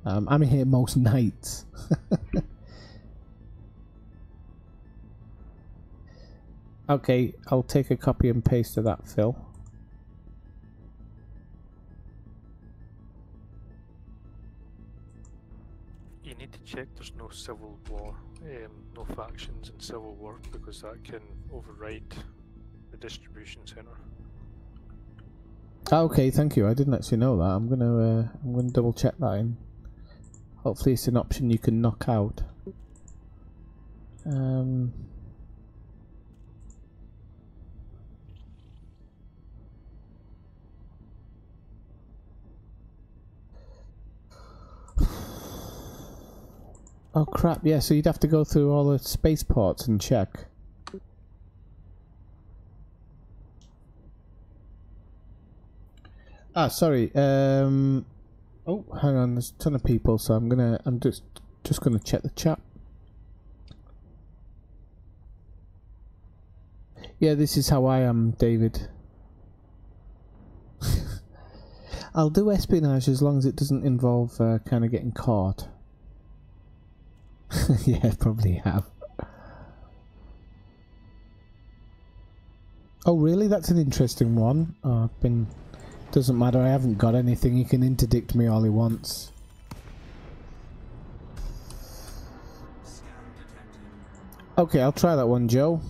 I'm here most nights. Okay, I'll take a copy and paste of that, Phil. You need to check there's no civil war, no factions in civil war, because that can override the distribution center. Okay, thank you. I didn't actually know that. I'm gonna double check that in. Hopefully, it's an option you can knock out. Oh crap! Yeah, so you'd have to go through all the spaceports and check. Ah, sorry. Oh, hang on. There's a ton of people, so I'm just gonna check the chat. Yeah, this is how I am, David. I'll do espionage as long as it doesn't involve kind of getting caught. Yeah, probably have. Oh, really? That's an interesting one. Oh, I've been... Doesn't matter, I haven't got anything. He can interdict me all he wants. Okay, I'll try that one, Joe.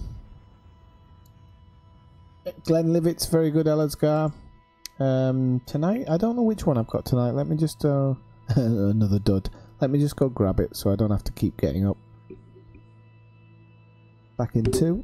Glenlivet's very good, Ellersgar. Tonight? I don't know which one I've got tonight. Let me just... another dud. Let me just go grab it so I don't have to keep getting up. Back in 2.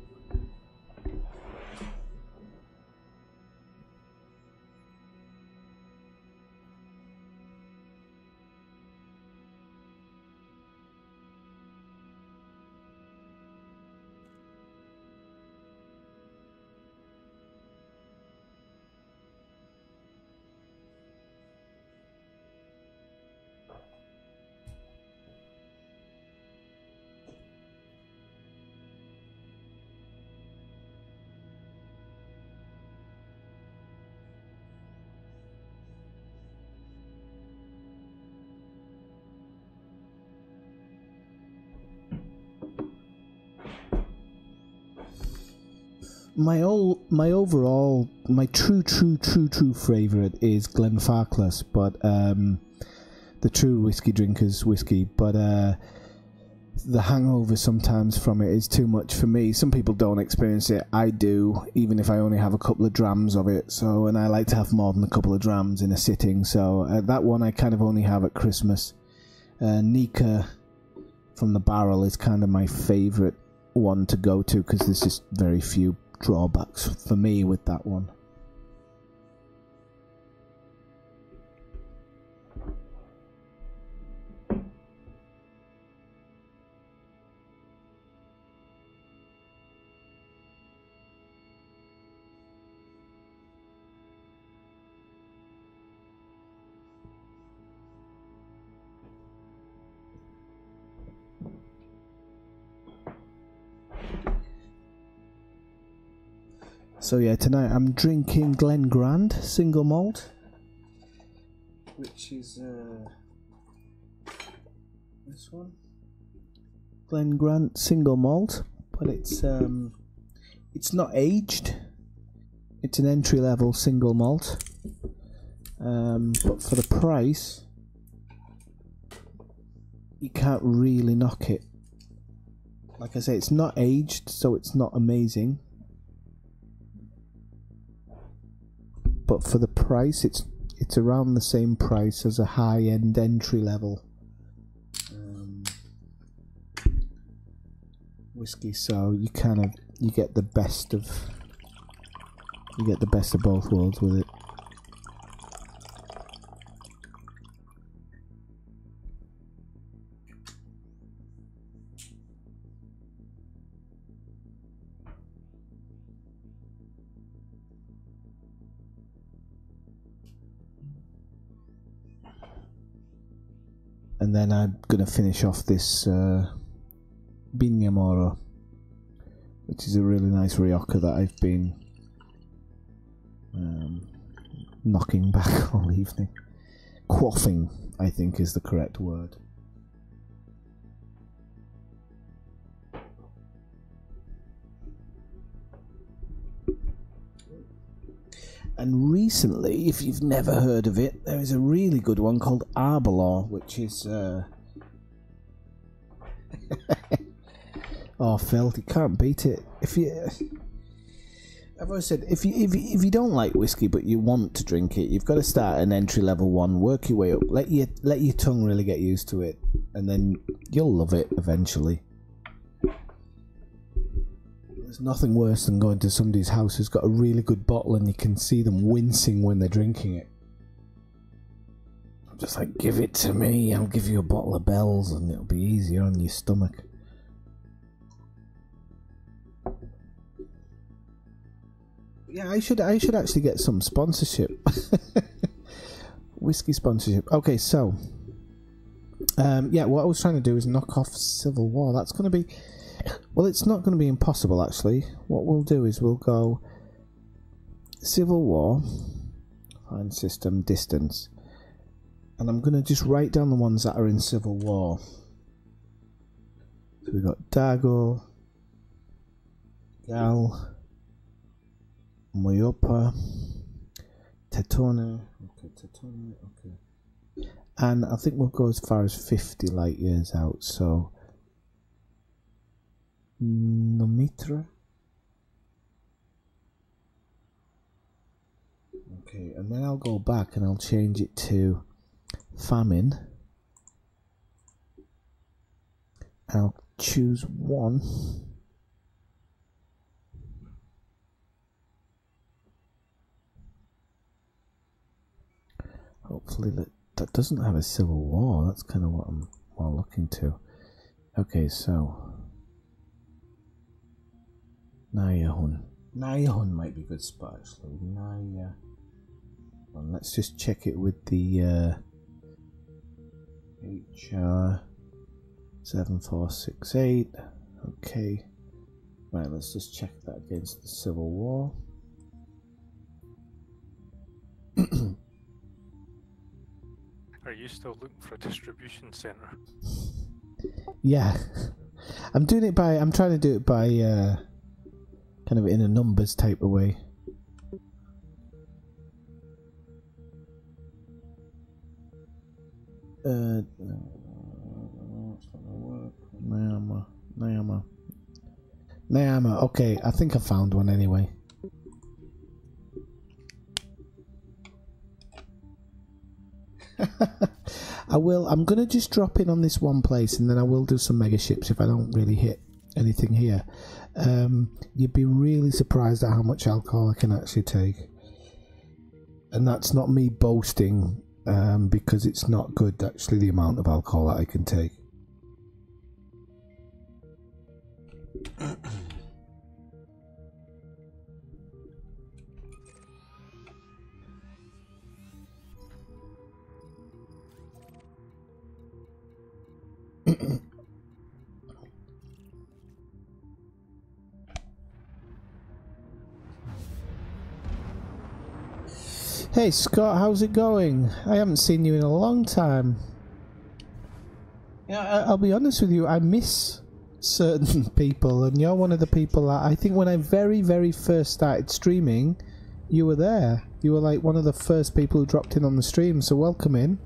My overall, my true favourite is Glenfarclas, but the true whiskey drinker's whiskey, but the hangover sometimes from it is too much for me. Some people don't experience it. I do, even if I only have a couple of drams of it. So, and I like to have more than a couple of drams in a sitting. So that one I kind of only have at Christmas. Nika from the barrel is kind of my favourite one to go to because there's just very few drawbacks for me with that one. So yeah, tonight I'm drinking Glen Grant single malt, which is this one, Glen Grant single malt, but it's not aged. It's an entry level single malt, but for the price, you can't really knock it. Like I say, it's not aged, so it's not amazing. But for the price, it's around the same price as a high-end entry-level whiskey. So you get the best of both worlds with it. And then I'm going to finish off this Bignamoro, which is a really nice Rioja that I've been knocking back all evening. Quaffing, I think, is the correct word. And recently, if you've never heard of it, there is a really good one called Arbor, which is oh, Phil, you can't beat it. If you, I've always said, if you don't like whiskey but you want to drink it, you've got to start an entry level one, work your way up, let your tongue really get used to it, and then you'll love it eventually. There's nothing worse than going to somebody's house who's got a really good bottle and you can see them wincing when they're drinking it. I'm just like, give it to me, I'll give you a bottle of Bell's and it'll be easier on your stomach. Yeah, I should actually get some sponsorship. Whiskey sponsorship. Okay, so yeah, what I was trying to do is knock off Civil War. That's going to be, well, it's not going to be impossible actually. What we'll do is we'll go Civil War, find system, distance, and I'm going to just write down the ones that are in Civil War. So we've got Dago, Gal, Moyopa, Tetone, okay. And I think we'll go as far as 50 light years out, so Nomitra. Okay, and then I'll go back and I'll change it to Famine. I'll choose one. Hopefully that doesn't have a civil war. That's kind of what I'm more looking to. Okay, so Nayahun. Nayahun might be a good spot actually. Naya. Well, let's just check it with the HR 7468. Okay. Right, let's just check that against the Civil War. Are you still looking for a distribution centre? Yeah. I'm trying to do it by kind of in a numbers type of way. Nayama. Okay, I think I found one anyway. I'm gonna just drop in on this one place and then I will do some mega ships if I don't really hit anything here. You'd be really surprised at how much alcohol I can actually take. And that's not me boasting, because it's not good actually, the amount of alcohol that I can take. Hey Scott, how's it going? I haven't seen you in a long time. Yeah, I'll be honest with you, I miss certain people, and you're one of the people that I think when I very, very first started streaming, you were there. You were like one of the first people who dropped in on the stream, so welcome in.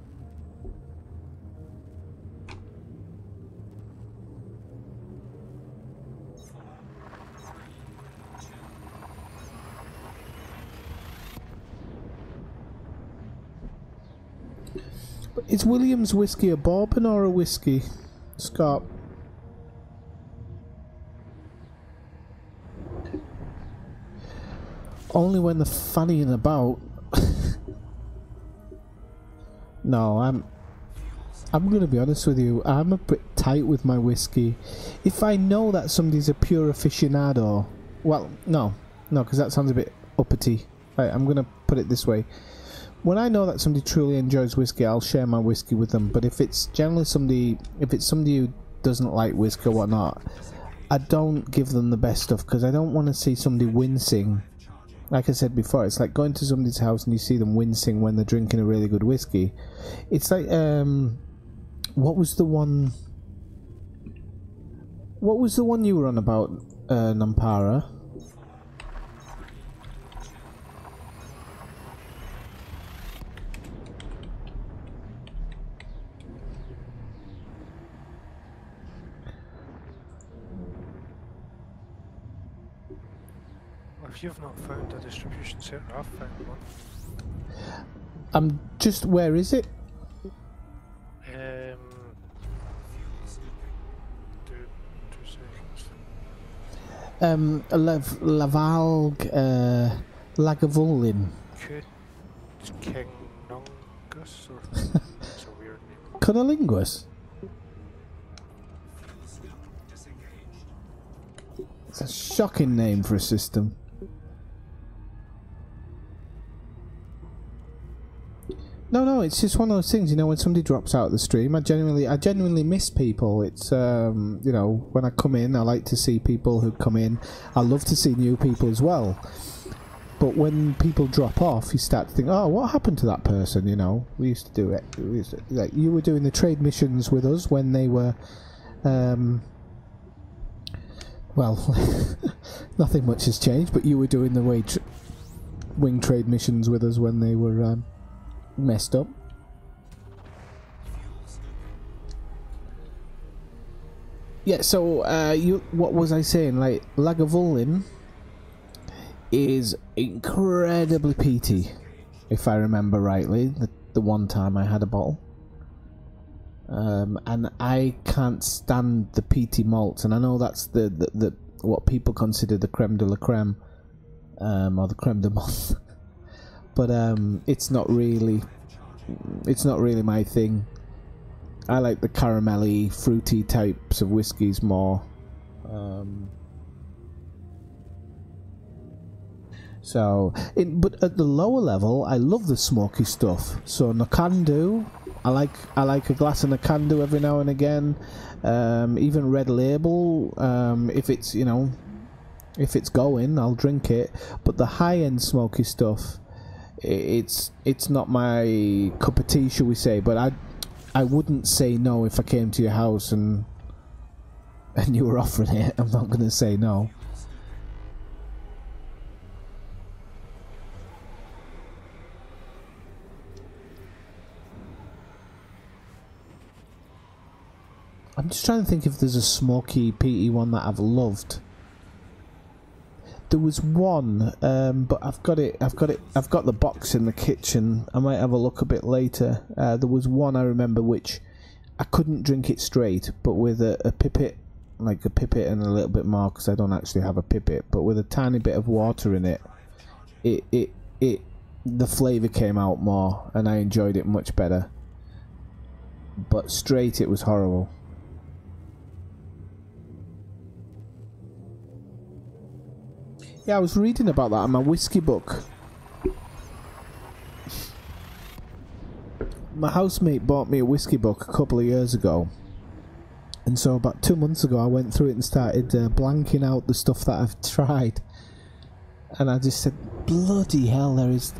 Is Williams whiskey a bourbon or a whiskey, Scott? Only when they're fannying about. No, I'm gonna be honest with you. I'm a bit tight with my whiskey. If I know that somebody's a pure aficionado, well, no, because that sounds a bit uppity. Right, I'm gonna put it this way. When I know that somebody truly enjoys whiskey, I'll share my whiskey with them. But if it's generally somebody who doesn't like whiskey or whatnot, I don't give them the best stuff because I don't want to see somebody wincing like I said before, it's like going to somebody's house and you see them wincing when they're drinking a really good whiskey. It's like, what was the one? What was the one you were on about, Nampara? If you've not found a distribution centre, I've found one. I'm just, where is it? Two seconds. Lavalg, Lagavulin. Could King Nungus or it's a weird name. Cunnilingus? It's a shocking name for a system. No, it's just one of those things, you know, when somebody drops out of the stream, I genuinely miss people. It's, you know, when I come in, I like to see people who come in. I love to see new people as well. But when people drop off, you start to think, oh, what happened to that person, you know? We used to do it. Like, you were doing the trade missions with us when they were, well, nothing much has changed, but you were doing the wing trade missions with us when they were, messed up. Yeah, so what was I saying? Like, Lagavulin is incredibly peaty, if I remember rightly. The one time I had a bottle, and I can't stand the peaty malts, and I know that's the what people consider the creme de la creme, or the creme de menthe. But it's not really my thing. I like the caramelly, fruity types of whiskies more. But at the lower level, I love the smoky stuff. So Nakandu, I like a glass of Nakandu every now and again. Even Red Label, if it's, you know, if it's going, I'll drink it. But the high end smoky stuff, it's not my cup of tea, shall we say, but I wouldn't say no if I came to your house and you were offering it. I'm not going to say no. I'm just trying to think if there's a smoky peaty one that I've loved. There was one, but I've got the box in the kitchen. I might have a look a bit later. There was one I remember which I couldn't drink it straight, but with a pipette, like a pipette and a little bit more, because I don't actually have a pipette, but with a tiny bit of water in it, the flavour came out more, and I enjoyed it much better. But straight, it was horrible. Yeah, I was reading about that in my whiskey book. My housemate bought me a whiskey book a couple of years ago. And so about 2 months ago I went through it and started blanking out the stuff that I've tried. And I just said, bloody hell, there is...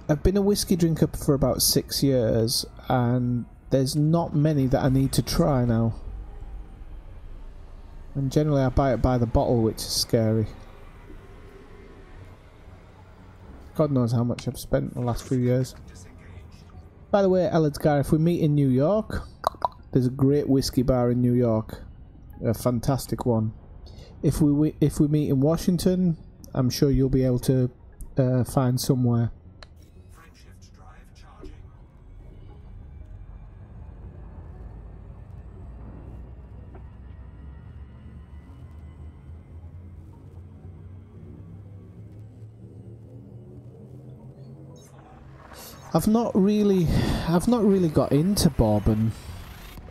I've been a whiskey drinker for about 6 years, and there's not many that I need to try now. And generally I buy it by the bottle, which is scary. God knows how much I've spent in the last few years. By the way, Eladgar, if we meet in New York, there's a great whiskey bar in New York. A fantastic one. If we meet in Washington, I'm sure you'll be able to find somewhere. I've not really got into bourbon.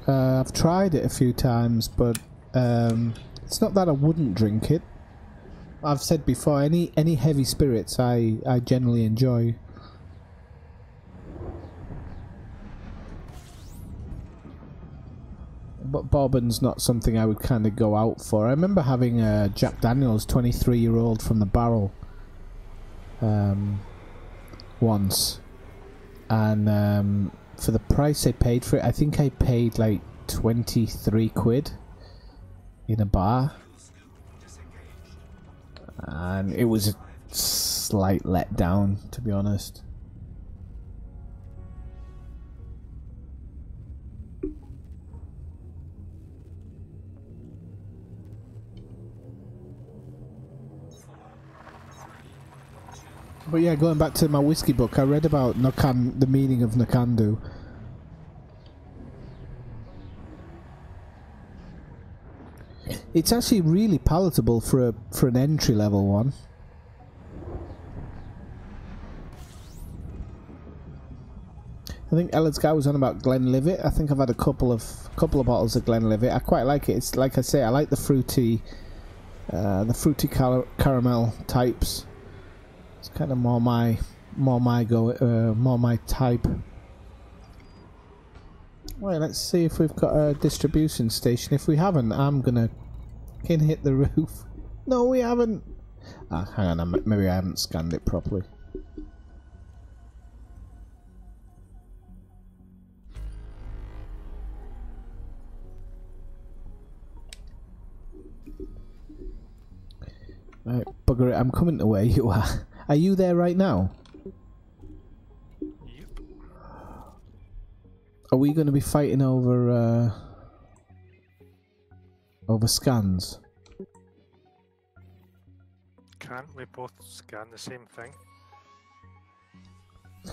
I've tried it a few times, but it's not that I wouldn't drink it. I've said before, any heavy spirits I generally enjoy. But bourbon's not something I would kind of go out for. I remember having a Jack Daniel's 23-year-old from the barrel once, and for the price I paid for it, I think I paid like 23 quid in a bar, and it was a slight letdown, to be honest. But yeah, going back to my whiskey book, I read about the meaning of Nakandu. It's actually really palatable for an entry level one. I think Ellard's guy was on about Glenlivet. I think I've had a couple of bottles of Glenlivet. I quite like it. It's like I say, I like the fruity caramel types. It's kind of more my type. Well, let's see if we've got a distribution station. If we haven't, I'm gonna hit the roof. No, we haven't. Ah, hang on, maybe I haven't scanned it properly. Right, bugger it, I'm coming to where you are. Are you there right now? Yep. Are we going to be fighting over scans? Can't we both scan the same thing? Do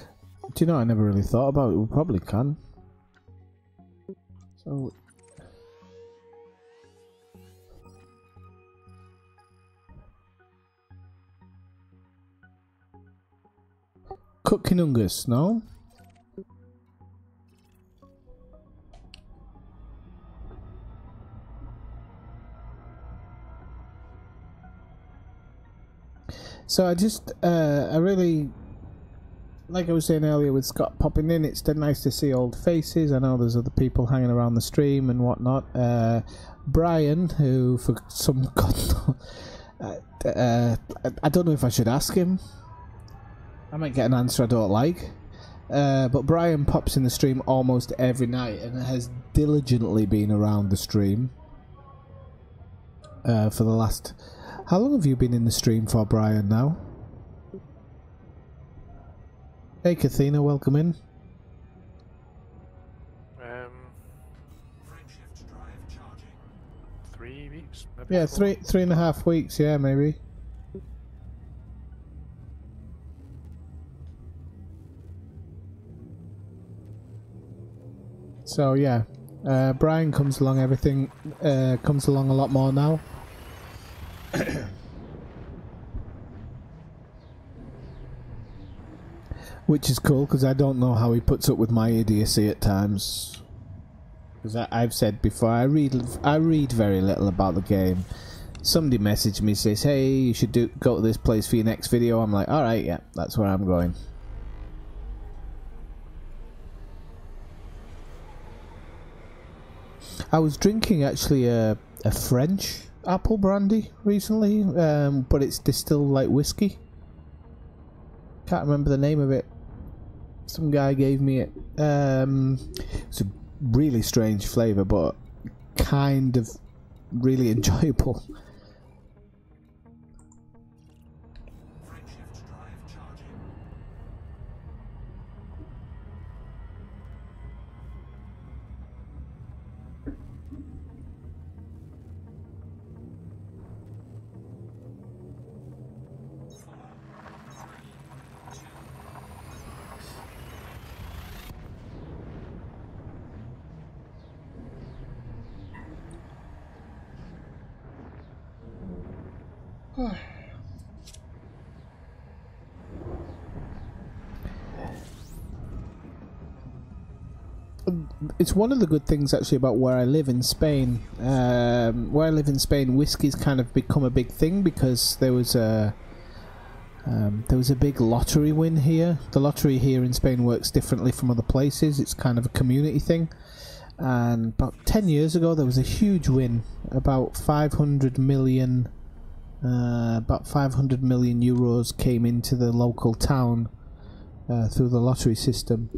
you know, I never really thought about it. We probably can. So... Cook Kinungus, no? So I really, like I was saying earlier with Scott popping in, it's nice to see old faces. I know there's other people hanging around the stream and whatnot. Brian, who for some I don't know if I should ask him. I might get an answer I don't like. But Brian pops in the stream almost every night and has diligently been around the stream for the last... How long have you been in the stream for, Brian, now? Hey, Kathina, welcome in. Frameshift drive charging. 3 weeks, maybe. Yeah, 4. 3.5 weeks, yeah, maybe. So yeah, Brian comes along. Everything comes along a lot more now. Which is cool, because I don't know how he puts up with my idiocy at times. Because I've said before, I read very little about the game. Somebody messaged me, says, hey, you should go to this place for your next video. I'm like, alright, yeah, that's where I'm going. I was drinking actually a French apple brandy recently, but it's distilled like whiskey. Can't remember the name of it. Some guy gave me it. It's a really strange flavour, but kind of really enjoyable. Frameshift drive charging. It's one of the good things actually about where I live in Spain. Where I live in Spain, whiskey's kind of become a big thing because there was a big lottery win here. The lottery here in Spain works differently from other places. It's kind of a community thing. And about 10 years ago, there was a huge win, about 500 million About 500 million euros came into the local town through the lottery system,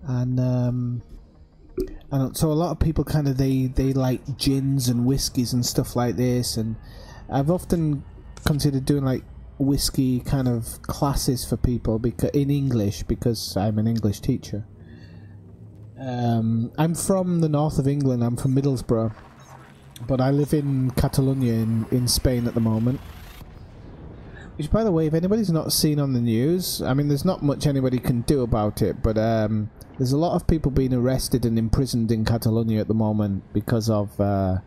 and so a lot of people kind of they like gins and whiskies and stuff like this, and I've often considered doing like whiskey kind of classes for people in English, because I'm an English teacher. I'm from the north of England. I'm from Middlesbrough, but I live in Catalonia in Spain at the moment. Which, by the way, if anybody's not seen on the news, I mean, there's not much anybody can do about it, but there's a lot of people being arrested and imprisoned in Catalonia at the moment because of an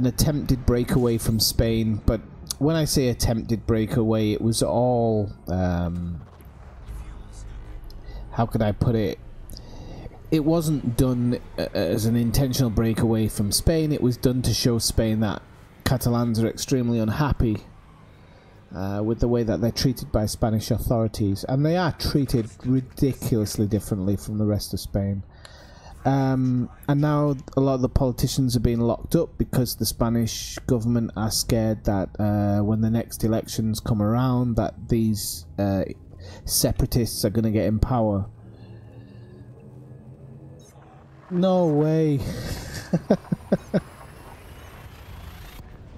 attempted breakaway from Spain. But when I say attempted breakaway, it was all... how could I put it? It wasn't done as an intentional breakaway from Spain. It was done to show Spain that Catalans are extremely unhappy with the way that they're treated by Spanish authorities, and they are treated ridiculously differently from the rest of Spain. And now a lot of the politicians are being locked up because the Spanish government are scared that when the next elections come around, that these separatists are going to get in power. No way.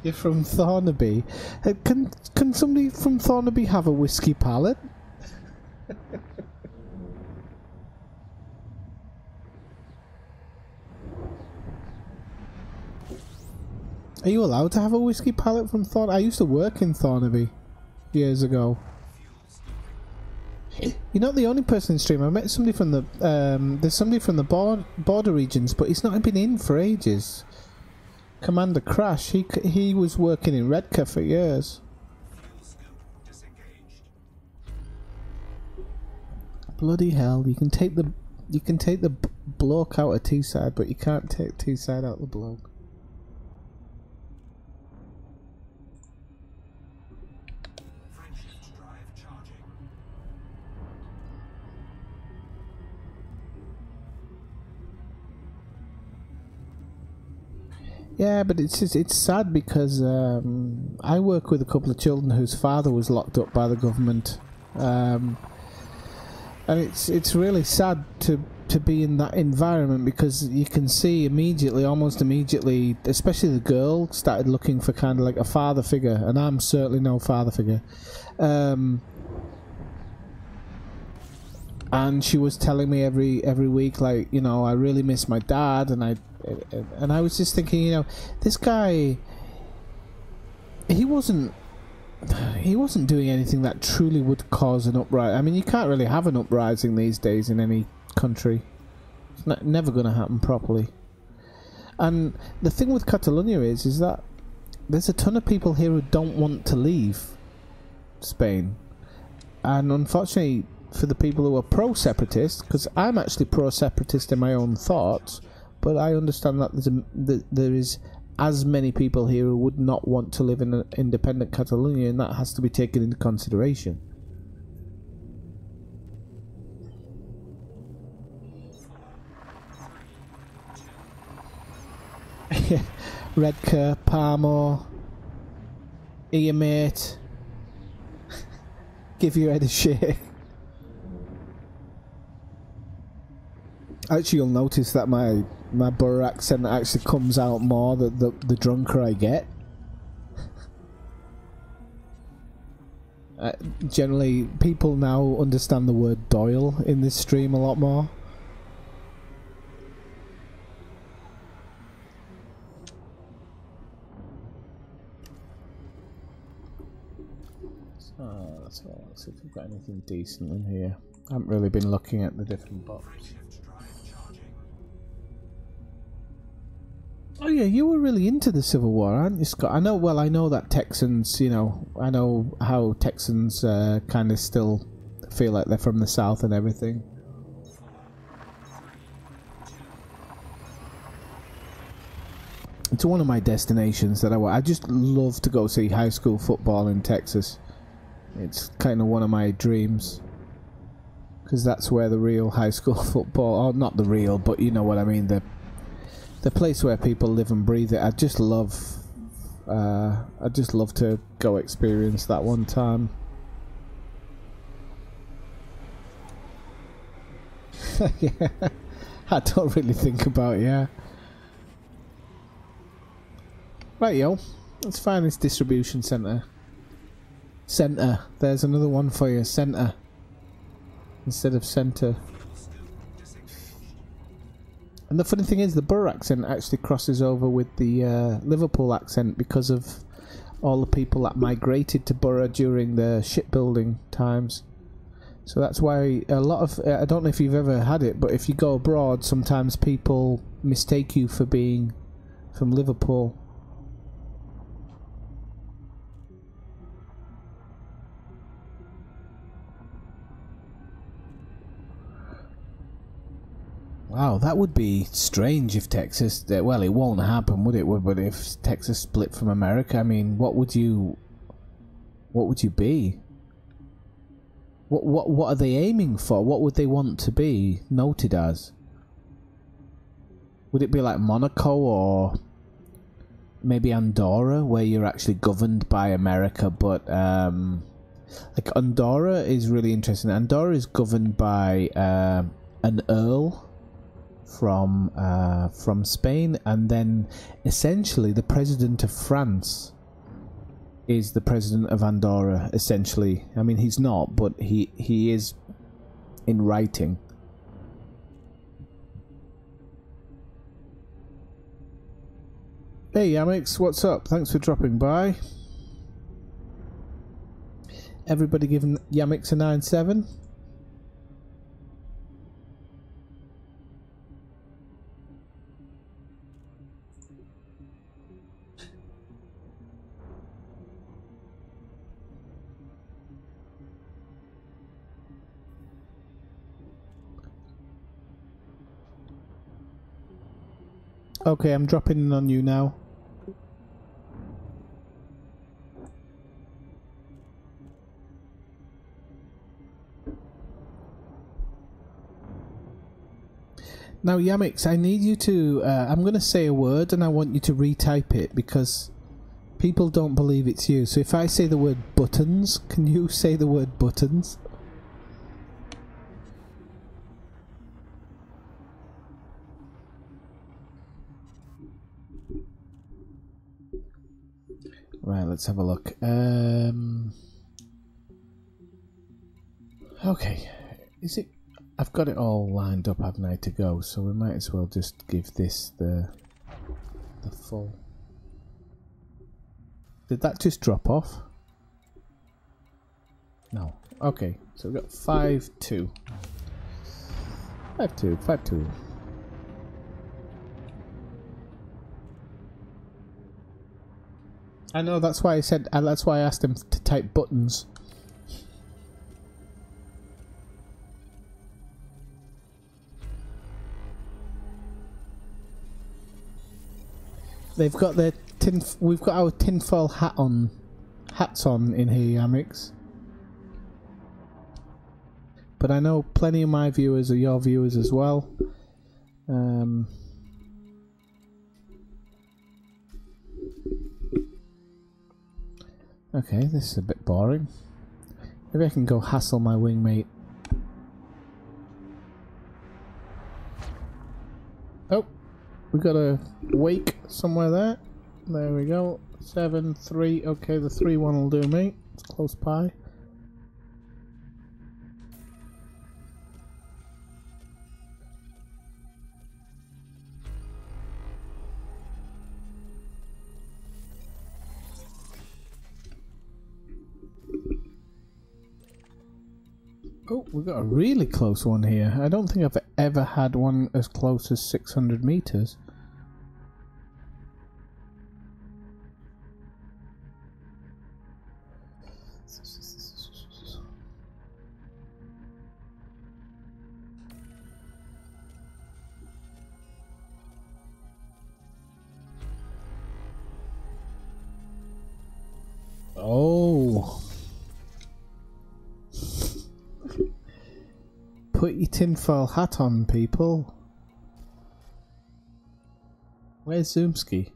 You're from Thornaby. Can somebody from Thornaby have a whiskey pallet? Are you allowed to have a whiskey pallet from Thornaby? I used to work in Thornaby years ago. You're not the only person in stream. I met somebody from the there's somebody from the border regions, but he's not been in for ages. Commander Crash, he was working in Redcar for years. Bloody hell! You can take the bloke out of Teesside, but you can't take Teesside out of the bloke. Yeah, but it's sad because I work with a couple of children whose father was locked up by the government, and it's really sad to be in that environment, because you can see almost immediately, especially the girl started looking for kind of like a father figure, and I'm certainly no father figure. And she was telling me every week, like, you know, I really miss my dad, and I was just thinking, you know, this guy, he wasn't doing anything that truly would cause an uprising. I mean, you can't really have an uprising these days in any country. It's never going to happen properly. And the thing with Catalonia is that there's a ton of people here who don't want to leave Spain, and unfortunately for the people who are pro-separatist, because I'm actually pro-separatist in my own thoughts, but I understand that there is as many people here who would not want to live in an independent Catalonia, and that has to be taken into consideration. Redcar, Parmo, ear mate, give your head a shake. Actually, you'll notice that my borough accent actually comes out more the drunker I get. Generally, people now understand the word Doyle in this stream a lot more. So, let's see if we've got anything decent in here. I haven't really been looking at the different boxes. Oh yeah, you were really into the Civil War, aren't you, Scott? I know that Texans, you know, I know how Texans kind of still feel like they're from the South and everything. It's one of my destinations that I just love to go see high school football in Texas. It's kind of one of my dreams, because that's where the real high school football, or not the real, but you know what I mean, the place where people live and breathe it. I just love I'd just love to go experience that one time. Yeah, I don't really think about it, yeah. Right, yo, let's find this distribution centre. Centre, there's another one for you, centre. Instead of centre. And the funny thing is, the Borough accent actually crosses over with the Liverpool accent because of all the people that migrated to Borough during the shipbuilding times. So that's why a lot of, I don't know if you've ever had it, but if you go abroad, sometimes people mistake you for being from Liverpool. Wow, that would be strange if Texas, well, it won't happen, would it? But if Texas split from America, I mean, what would you be? What are they aiming for? What would they want to be noted as? Would it be like Monaco or maybe Andorra, where you're actually governed by America, but like Andorra is really interesting. Andorra is governed by an earl from Spain, and then essentially the president of France is the president of Andorra, essentially. I mean, he's not, but he is in writing. Hey Yamix, what's up? Thanks for dropping by. Everybody giving Yamix a 9-7. Okay, I'm dropping in on you now. Now, Yamix, I need you to... I'm going to say a word and I want you to retype it because people don't believe it's you. So if I say the word buttons, can you say the word buttons? Right, let's have a look. Okay, is it... I've got it all lined up, haven't I, to go, so we might as well just give this the full... Did that just drop off? No. Okay, so we've got 5-2. 5-2, 5-2. I know, that's why I said, that's why I asked him to type buttons. They've got their we've got our tinfoil hats on in here, Yamix. But I know plenty of my viewers are your viewers as well. Okay, this is a bit boring. Maybe I can go hassle my wingmate. Oh, we got a wake somewhere there. There we go. 7-3. Okay, the 3-1 will do me. It's close by. Oh, we've got a really close one here. I don't think I've ever had one as close as 600 meters. Oh. Put your tinfoil hat on, people. Where's Zoomski?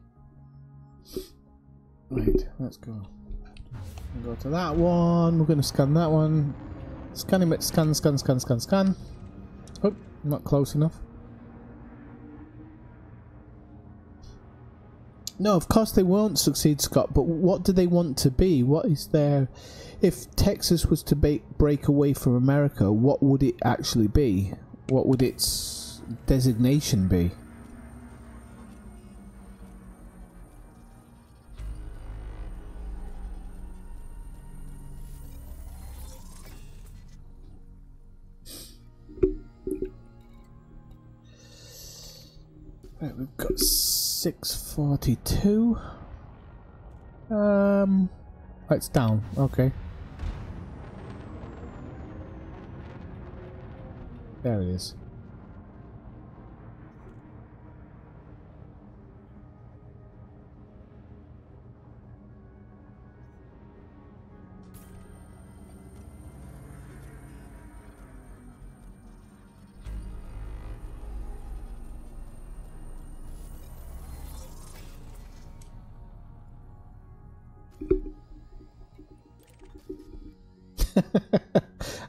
Right, let's go. We'll go to that one. We're going to scan that one. Scan him. Scan, scan, scan, scan, scan. Oh, not close enough. No, of course they won't succeed, Scott, but what do they want to be? What is their... If Texas was to break away from America, what would it actually be? What would its designation be? Right, we've got 642. It's down. Okay. There it is.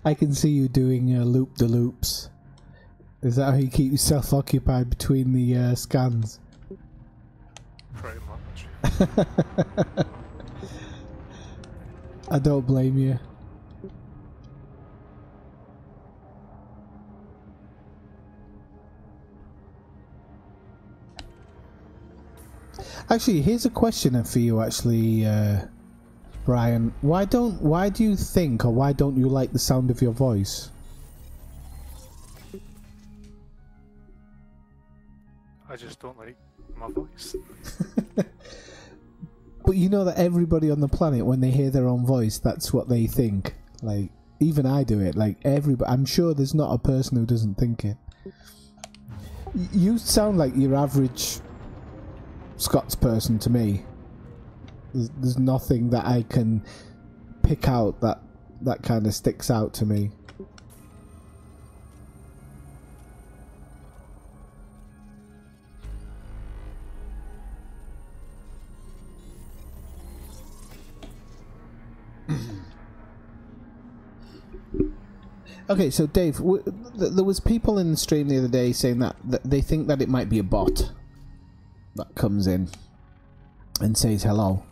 I can see you doing loop-the-loops. Is that how you keep yourself occupied between the scans? Pretty much. I don't blame you. Actually, here's a question for you, actually, Brian. Why do you think, or why don't you like the sound of your voice? I just don't like my voice. But you know that everybody on the planet, when they hear their own voice, that's what they think. Like, even I do it. Like, everybody. I'm sure there's not a person who doesn't think it. You sound like your average Scots person to me. There's nothing that I can pick out that kind of sticks out to me. Okay, so Dave, there was people in the stream the other day saying that they think that it might be a bot that comes in and says hello.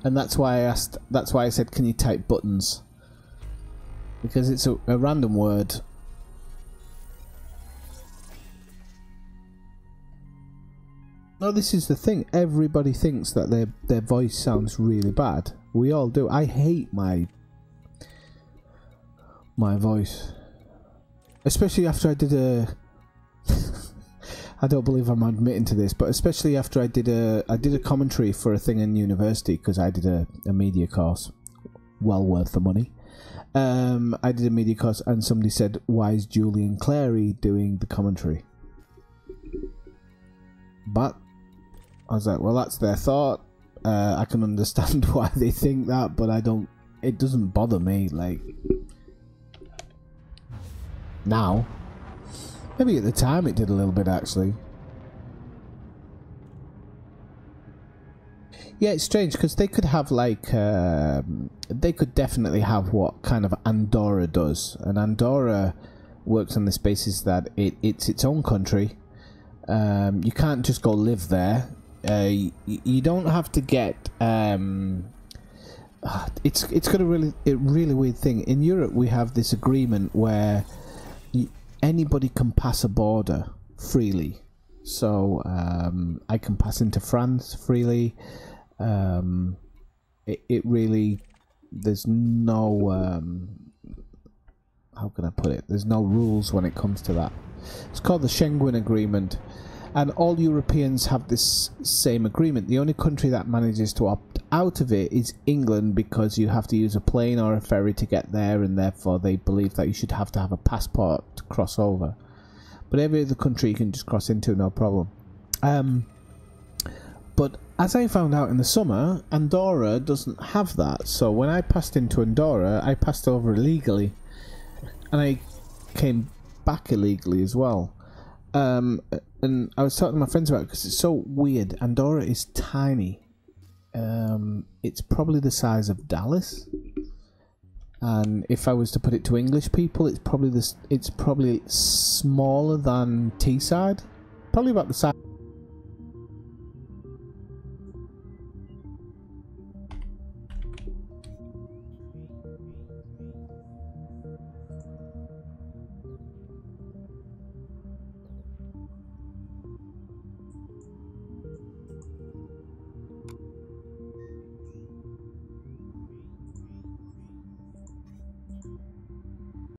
And that's why I asked. That's why I said, "Can you type buttons?" Because it's a random word. No, this is the thing. Everybody thinks that their voice sounds really bad. We all do. I hate my voice, especially after I did a. I don't believe I'm admitting to this, but especially after I did a commentary for a thing in university, because I did a media course, well worth the money. I did a media course, and somebody said, "Why is Julian Clary doing the commentary?" But I was like, "Well, that's their thought. I can understand why they think that, but I don't. It doesn't bother me. Like now." Maybe at the time it did a little bit, actually. Yeah, it's strange, because they could have, like, they could definitely have what kind of Andorra does. And Andorra works on this basis that it's its own country. You can't just go live there. You don't have to get... it's got a really weird thing. In Europe, we have this agreement where... anybody can pass a border freely, so I can pass into France freely. It really, there's no how can I put it? There's no rules when it comes to that. It's called the Schengen Agreement, and all Europeans have this same agreement. The only country that manages to opt out of it is England, because you have to use a plane or a ferry to get there, and therefore they believe that you should have to have a passport to cross over. But every other country you can just cross into, no problem. But as I found out in the summer, Andorra doesn't have that. So when I passed into Andorra, I passed over illegally, and I came back illegally as well. And I was talking to my friends about it, because it's so weird. Andorra is tiny. It's probably the size of Dallas, and if I was to put it to English people, it's probably smaller than Teesside, probably about the size.